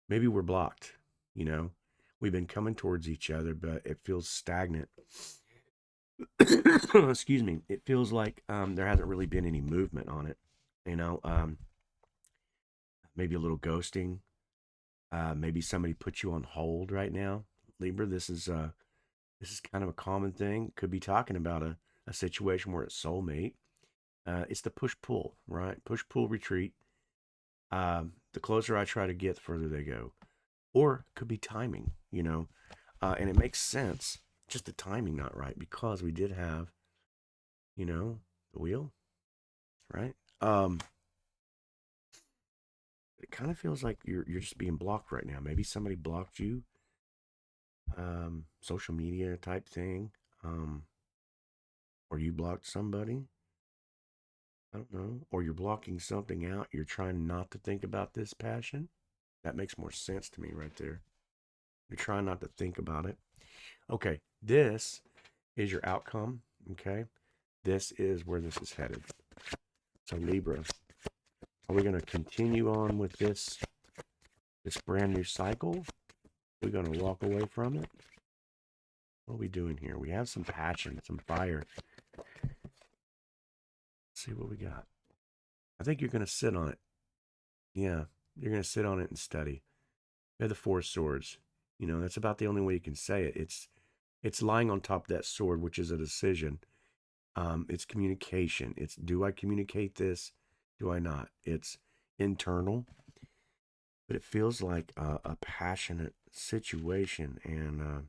maybe we're blocked. You know, we've been coming towards each other, but it feels stagnant. Excuse me. It feels like there hasn't really been any movement on it. You know, maybe a little ghosting. Maybe somebody put you on hold right now, Libra. This is kind of a common thing. Could be talking about a situation where it's soulmate. It's the push pull, right? Push pull retreat. The closer I try to get, the further they go. Or could be timing, you know, and it makes sense. Just the timing not right, because we did have, you know, the wheel, right? It kind of feels like you're just being blocked right now. Maybe somebody blocked you, social media type thing, or you blocked somebody. I don't know. Or you're blocking something out. You're trying not to think about this passion. That makes more sense to me right there. You're trying not to think about it. Okay, this is your outcome. Okay, This is where this is headed. So Libra, are we going to continue on with this brand new cycle? We're going to walk away from it? What are we doing here? We have some passion, some fire. Let's see what we got. I think you're going to sit on it. Yeah, you're going to sit on it and study. You have the Four of Swords. You know, that's about the only way you can say it. It's lying on top of that sword, which is a decision. It's communication. It's, do I communicate this? Do I not? It's internal, but it feels like a passionate situation, and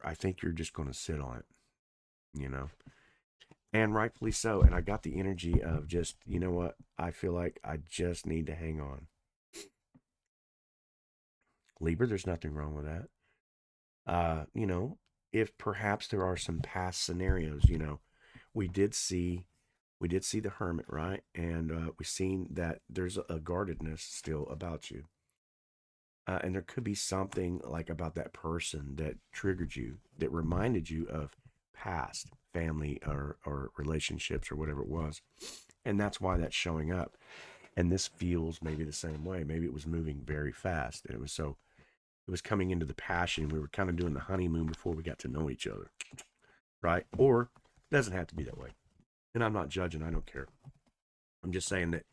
I think you're just going to sit on it, you know, and rightfully so. And I got the energy of just, you know what? I feel like I just need to hang on. Libra, there's nothing wrong with that. You know, if perhaps there are some past scenarios, you know, we did see the Hermit, right? And we've seen that there's a guardedness still about you. And there could be something like about that person that triggered you, that reminded you of past family or relationships or whatever it was. And that's why that's showing up. And this feels maybe the same way. Maybe it was moving very fast. And it was coming into the passion. We were kind of doing the honeymoon before we got to know each other, right? Or it doesn't have to be that way. And I'm not judging. I don't care. I'm just saying that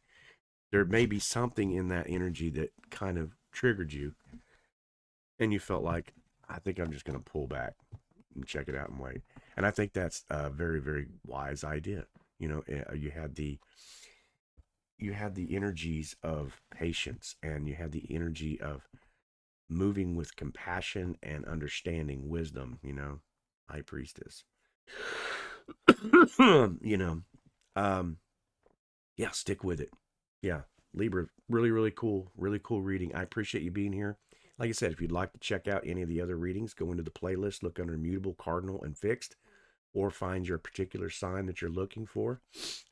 there may be something in that energy that kind of triggered you. And you felt like, I think I'm just going to pull back and check it out and wait. And I think that's a very, very wise idea. You know, you had the energies of patience, and you had the energy of moving with compassion and understanding, wisdom, you know, High Priestess. You know, yeah, stick with it. Yeah, Libra, really cool reading. I appreciate you being here. Like I said, if you'd like to check out any of the other readings, go into the playlist, look under Mutable, Cardinal, and Fixed, or find your particular sign that you're looking for,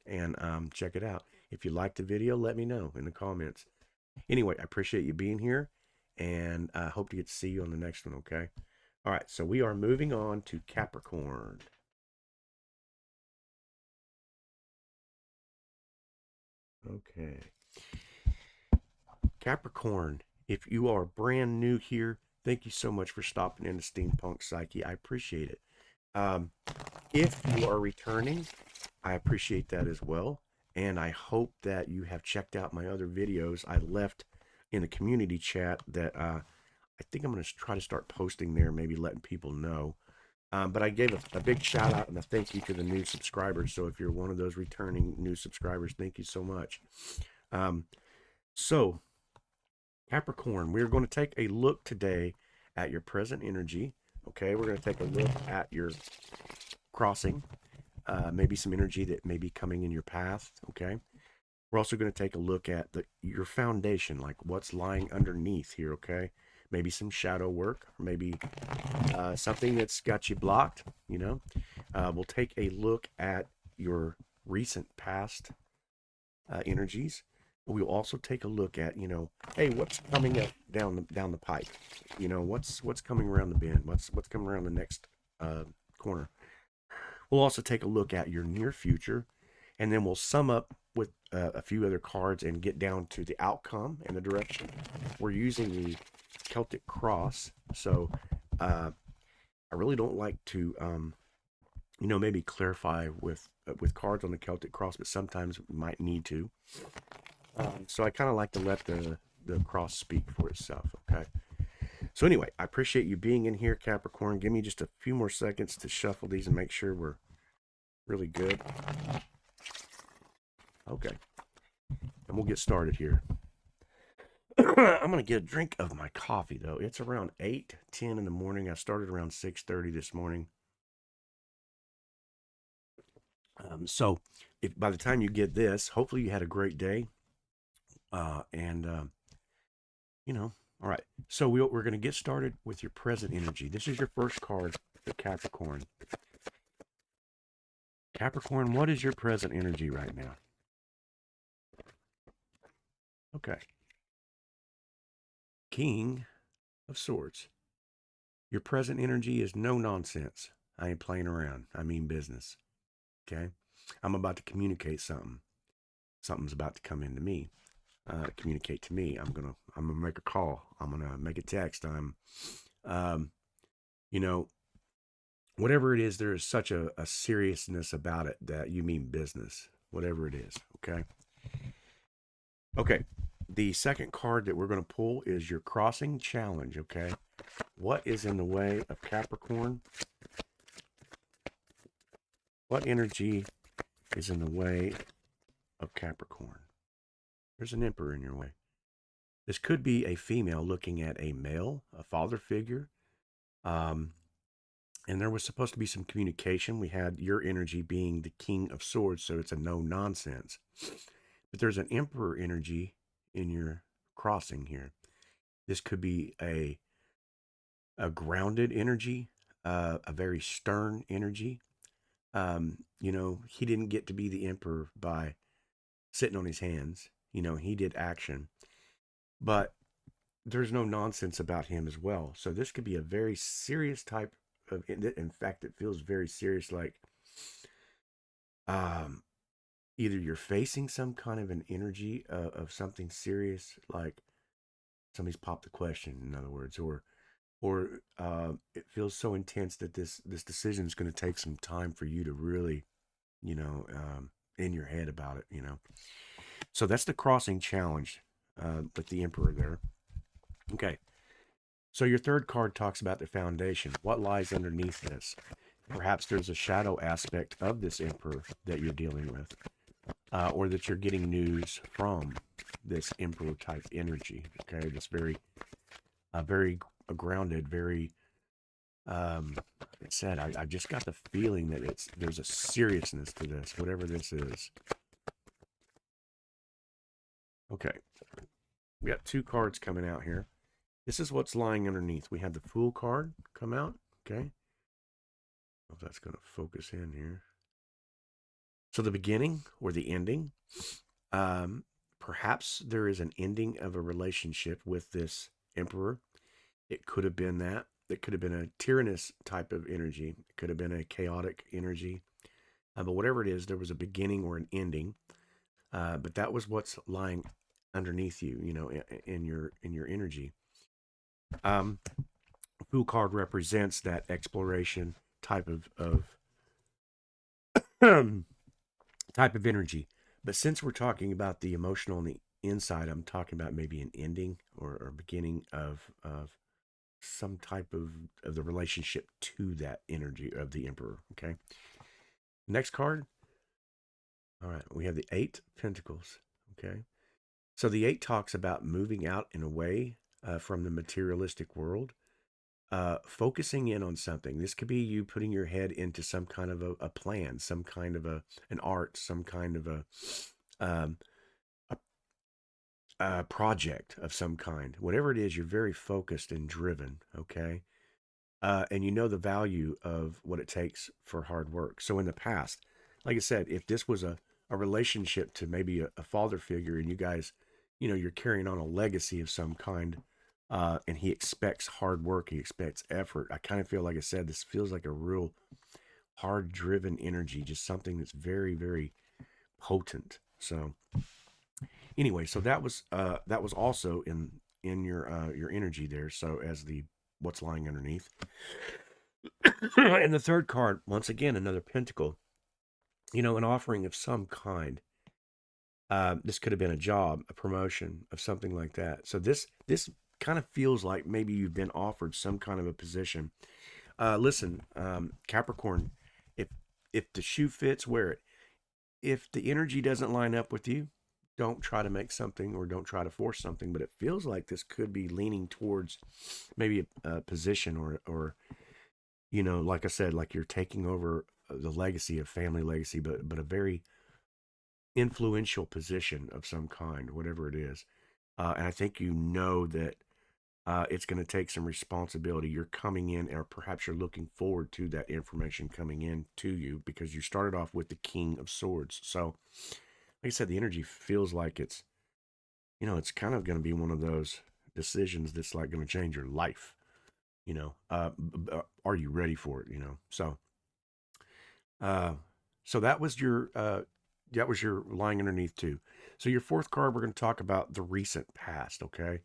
and check it out. If you liked the video, let me know in the comments. Anyway, I appreciate you being here, and I hope to get to see you on the next one, okay? All right, so we are moving on to Capricorn. Okay. Capricorn, if you are brand new here, thank you so much for stopping into Steampunk Psyche. I appreciate it. If you are returning, I appreciate that as well. And I hope that you have checked out my other videos. I left in the community chat that I think I'm going to try to start posting there, maybe letting people know. But I gave a big shout out and a thank you to the new subscribers. So if you're one of those returning new subscribers, thank you so much. So Capricorn, we're going to take a look today at your present energy. Okay, we're going to take a look at your crossing, maybe some energy that may be coming in your path. Okay, we're also going to take a look at your foundation, like what's lying underneath here. Okay, maybe some shadow work, or maybe something that's got you blocked. You know, we'll take a look at your recent past energies. We'll also take a look at, you know, hey, what's coming up down the pipe? You know, what's coming around the bend? What's coming around the next corner? We'll also take a look at your near future, and then we'll sum up with a few other cards and get down to the outcome and the direction. We're using the Celtic cross, so I really don't like to, you know, maybe clarify with cards on the Celtic cross, but sometimes we might need to. So I kind of like to let the cross speak for itself, okay? So anyway, I appreciate you being in here, Capricorn. Give me just a few more seconds to shuffle these and make sure we're really good. Okay. And we'll get started here. I'm going to get a drink of my coffee, though. It's around 8:10 in the morning. I started around 6:30 this morning. So if by the time you get this, hopefully you had a great day. You know, all right. So we're going to get started with your present energy. This is your first card, the Capricorn. Capricorn, what is your present energy right now? Okay. King of Swords. Your present energy is no nonsense. I ain't playing around. I mean business. Okay. I'm about to communicate something. Something's about to come into me, communicate to me. I'm gonna make a call. I'm gonna make a text. Um, you know, whatever it is, there is such a seriousness about it that you mean business, whatever it is. Okay. Okay. The second card that we're going to pull is your crossing challenge. Okay. What is in the way of Capricorn? What energy is in the way of Capricorn? There's an emperor in your way. This could be a female looking at a male, a father figure. And there was supposed to be some communication. We had your energy being the King of Swords, so it's a no nonsense. But there's an emperor energy in your crossing here. This could be a grounded energy, a very stern energy. He didn't get to be the emperor by sitting on his hands. He did action, but there's no nonsense about him as well. So this could be a very serious type of, in fact, it feels very serious, like either you're facing some kind of an energy of something serious, like somebody's popped the question, in other words, or it feels so intense that this decision is going to take some time for you to really, in your head about it. So that's the crossing challenge with the emperor there. Okay. So your third card talks about the foundation. What lies underneath this? Perhaps there's a shadow aspect of this emperor that you're dealing with, or that you're getting news from this emperor type energy. Okay, this very grounded, very. It said, I just got the feeling that there's a seriousness to this, whatever this is. Okay, we got two cards coming out here. This is what's lying underneath. We have the Fool card come out. Okay. I don't know if that's going to focus in here. So the beginning or the ending. Perhaps there is an ending of a relationship with this emperor. It could have been that. It could have been a tyrannous type of energy. It could have been a chaotic energy. But whatever it is, there was a beginning or an ending. But that was what's lying underneath you, in your energy. Fool card represents that exploration type of type of energy. But since we're talking about the emotional on the inside, I'm talking about maybe an ending or beginning of some type of the relationship to that energy of the emperor. Okay. Next card. All right. We have the 8 Pentacles. Okay. So the 8 talks about moving out and away from the materialistic world, focusing in on something. This could be you putting your head into some kind of a plan, some kind of an art, some kind of a project of some kind. Whatever it is, you're very focused and driven. Okay. And you know the value of what it takes for hard work. So in the past, like I said, if this was a relationship to maybe a father figure and you guys, you're carrying on a legacy of some kind, and he expects hard work, he expects effort. I kind of feel, like I said, this feels like a real hard driven energy, just something that's very, very potent. So anyway, so that was also in your energy there. So as the what's lying underneath. And the third card, once again, another pentacle, an offering of some kind. This could have been a job, a promotion of something like that. So this kind of feels like maybe you've been offered some kind of a position. Listen, Capricorn, if the shoe fits, wear it. If the energy doesn't line up with you, don't try to make something or don't try to force something. But it feels like this could be leaning towards maybe a position or like I said, like you're taking over the legacy of family legacy, but a very influential position of some kind, whatever it is. And I think that it's going to take some responsibility. You're coming in, or perhaps you're looking forward to that information coming in to you because you started off with the King of Swords. So, like I said, the energy feels like it's kind of going to be one of those decisions that's like going to change your life. Are you ready for it? So Uh, so that was your lying underneath too. So your fourth card, we're going to talk about the recent past. Okay,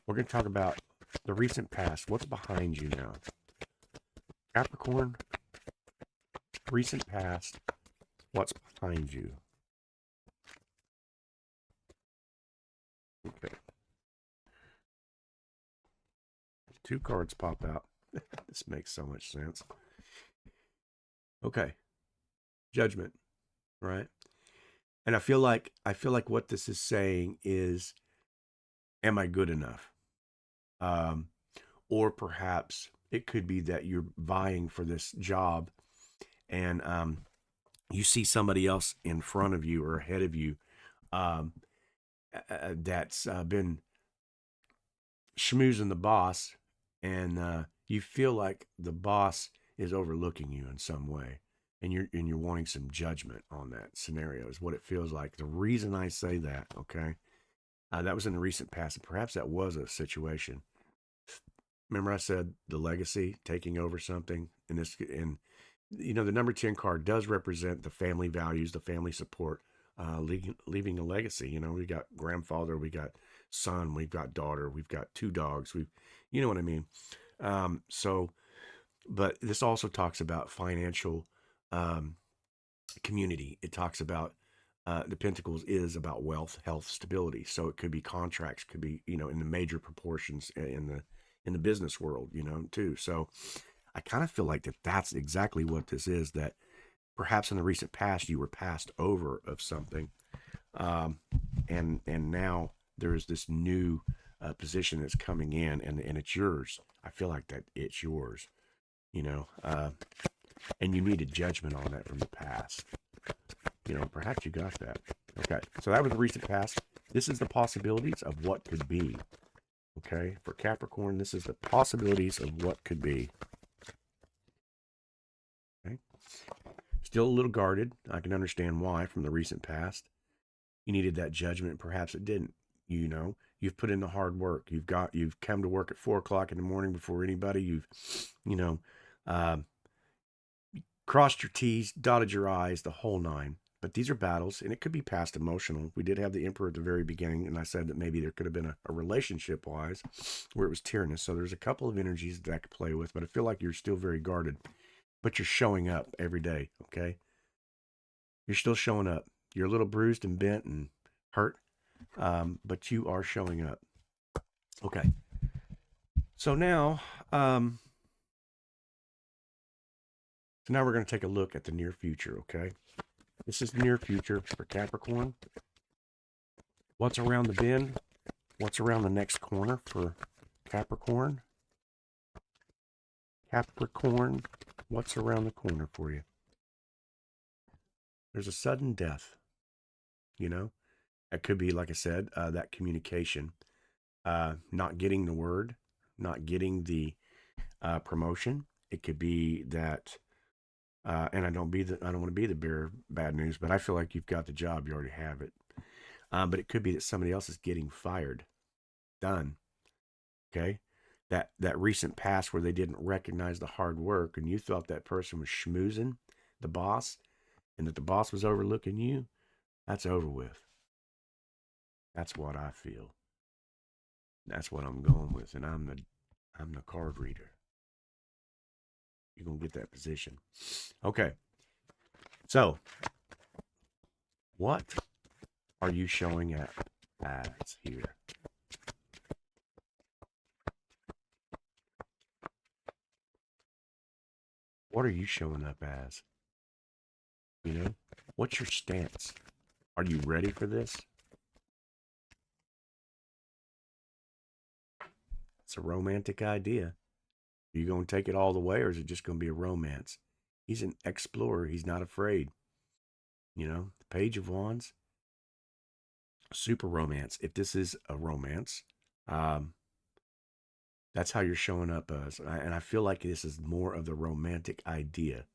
we're going to talk about the recent past. What's behind you now, Capricorn? Recent past. What's behind you? Okay, two cards pop out. This makes so much sense. Okay, Judgment, right? And I feel like what this is saying is, am I good enough? Um, or perhaps it could be that you're vying for this job, and you see somebody else in front of you or ahead of you, um, that's been schmoozing the boss, and you feel like the boss is overlooking you in some way, and you're wanting some judgment on that scenario. Is what it feels like. The reason I say that, okay, that was in the recent past, and perhaps that was a situation. Remember, I said the legacy taking over something, and the number 10 card does represent the family values, the family support, leaving a legacy. We got grandfather, we got son, we've got daughter, we've got two dogs, you know what I mean. So, but this also talks about financial um, community. It talks about the Pentacles is about wealth, health, stability. So it could be contracts, could be in the major proportions in the business world, too. So I kind of feel like that's exactly what this is. That perhaps in the recent past you were passed over of something, um, and now there's this new position that's coming in, and it's yours. I feel like that it's yours, you know, uh, and you needed judgment on that from the past. Perhaps you got that. Okay, so that was the recent past. This is the possibilities of what could be. Okay, for Capricorn, this is the possibilities of what could be. Okay, still a little guarded. I can understand why from the recent past. You needed that judgment. Perhaps it didn't. You've put in the hard work. You've come to work at 4 o'clock in the morning before anybody. You've, you know, uh, crossed your T's, dotted your I's, the whole nine. But these are battles, and it could be past emotional. We did have the Emperor at the very beginning, and I said that maybe there could have been a relationship wise where it was tyrannous. So there's a couple of energies that I could play with, but I feel like you're still very guarded. But you're showing up every day, okay? You're still showing up. You're a little bruised and bent and hurt, but you are showing up. Okay. So now, um, we're going to take a look at the near future. Okay, this is the near future for Capricorn. What's around the bend? What's around the next corner for Capricorn? Capricorn, what's around the corner for you? There's a sudden death. It could be, like I said, that communication, not getting the word, not getting the promotion. It could be that, and I don't want to be the bearer of bad news, but I feel like you've got the job, you already have it. But it could be that somebody else is getting fired, done. Okay, that recent past where they didn't recognize the hard work, and you thought that person was schmoozing the boss, and that the boss was overlooking you. That's over with. That's what I feel. That's what I'm going with, and I'm the card reader. You're gonna get that position. Okay, so what are you showing up as here? What are you showing up as? What's your stance? Are you ready for this? It's a romantic idea. Are you going to take it all the way, or is it just going to be a romance? He's an explorer. He's not afraid. The Page of Wands, super romance. If this is a romance, um, that's how you're showing up as. And I feel like this is more of the romantic idea.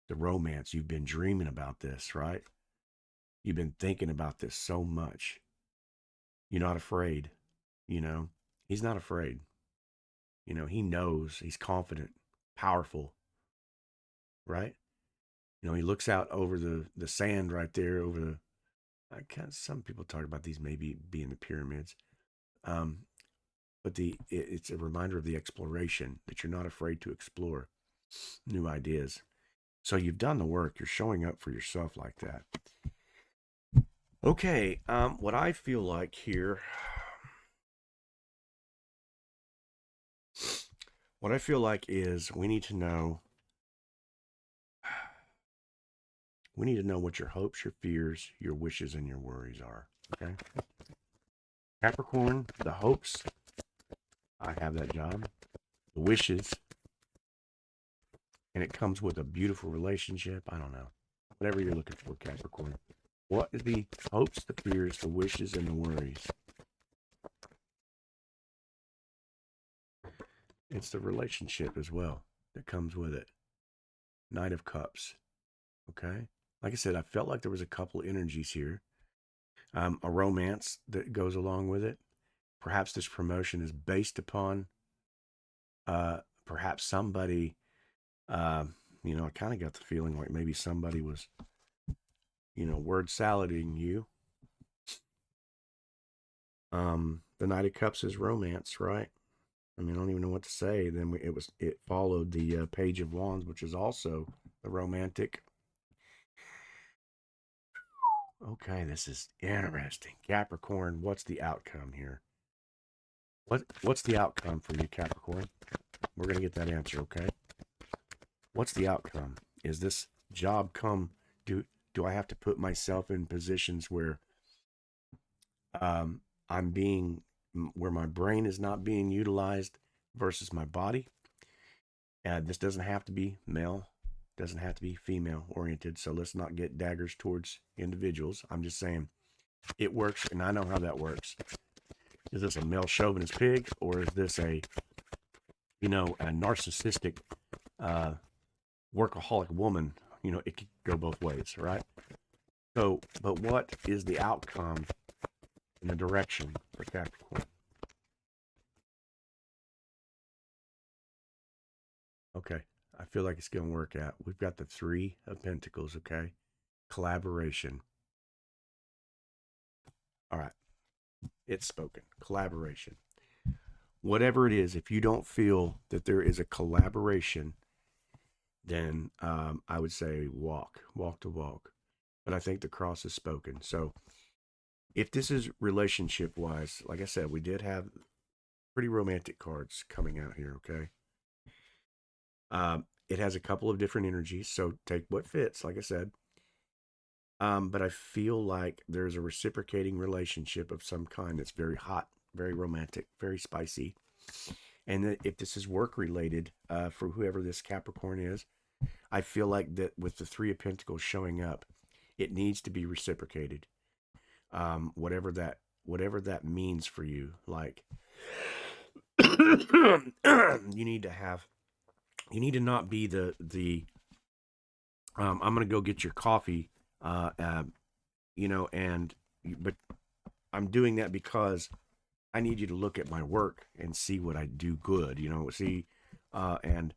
The romance. You've been dreaming about this, right? You've been thinking about this so much. You're not afraid. You know, he's not afraid. He knows, he's confident, powerful, right? You know, he looks out over the sand right there over the. Some people talk about these maybe being the pyramids, um, but it's a reminder of the exploration, that you're not afraid to explore new ideas. So you've done the work. You're showing up for yourself like that. Okay, what I feel like here, what I feel like is we need to know what your hopes, your fears, your wishes, and your worries are. Okay, Capricorn, the hopes, I have that job. The wishes, and it comes with a beautiful relationship. I don't know, whatever you're looking for, Capricorn. What are the hopes, the fears, the wishes, and the worries? It's the relationship as well that comes with it. Knight of Cups. Okay. Like I said, I felt like there was a couple of energies here. A romance that goes along with it. Perhaps this promotion is based upon perhaps somebody, I kind of got the feeling like maybe somebody was, word salading you. The Knight of Cups is romance, right? I mean, I don't even know what to say. Then it followed the Page of Wands, which is also the romantic. Okay, this is interesting. Capricorn, what's the outcome here? What's the outcome for you, Capricorn? We're going to get that answer, okay? What's the outcome? Is this job do I have to put myself in positions where I'm being, where my brain is not being utilized versus my body? This doesn't have to be male, doesn't have to be female oriented. So let's not get daggers towards individuals. I'm just saying it works, and I know how that works. Is this a male chauvinist pig, or is this a narcissistic workaholic woman? It could go both ways, right? So, but what is the outcome in the direction for Capricorn? Okay, I feel like it's going to work out. We've got the Three of Pentacles, okay? Collaboration. All right, it's spoken. Collaboration. Whatever it is, if you don't feel that there is a collaboration, then I would say walk the walk. But I think the cross is spoken. So if this is relationship wise, like I said, we did have pretty romantic cards coming out here, okay? It has a couple of different energies, so take what fits, like I said. But I feel like there's a reciprocating relationship of some kind that's very hot, very romantic, very spicy. And that if this is work related, for whoever this Capricorn is, I feel like that with the Three of Pentacles showing up, it needs to be reciprocated. Whatever that means for you, like you need to not be the I'm gonna go get your coffee, but I'm doing that because I need you to look at my work and see what I do good, and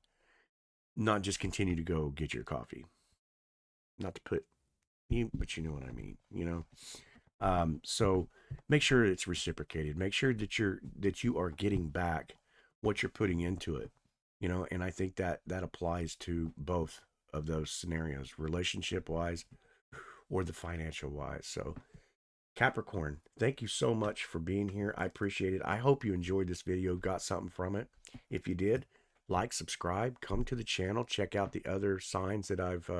not just continue to go get your coffee. Not to put you, but you know what I mean, So make sure it's reciprocated. Make sure that you are getting back what you're putting into it, and I think that applies to both of those scenarios, relationship wise or the financial wise. So Capricorn, thank you so much for being here. I appreciate it. I hope you enjoyed this video, got something from it. If you did, like, subscribe, come to the channel, check out the other signs that I've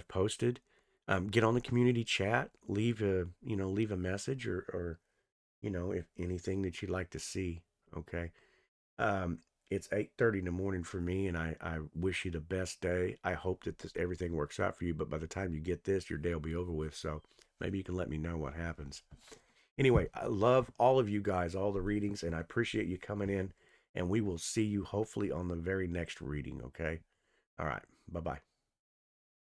posted. Get on the community chat, leave a message or if anything that you'd like to see. Okay. It's 8:30 in the morning for me, and I wish you the best day. I hope that everything works out for you, but by the time you get this, your day will be over with. So maybe you can let me know what happens. Anyway, I love all of you guys, all the readings, and I appreciate you coming in, and we will see you hopefully on the very next reading. Okay. All right. Bye-bye.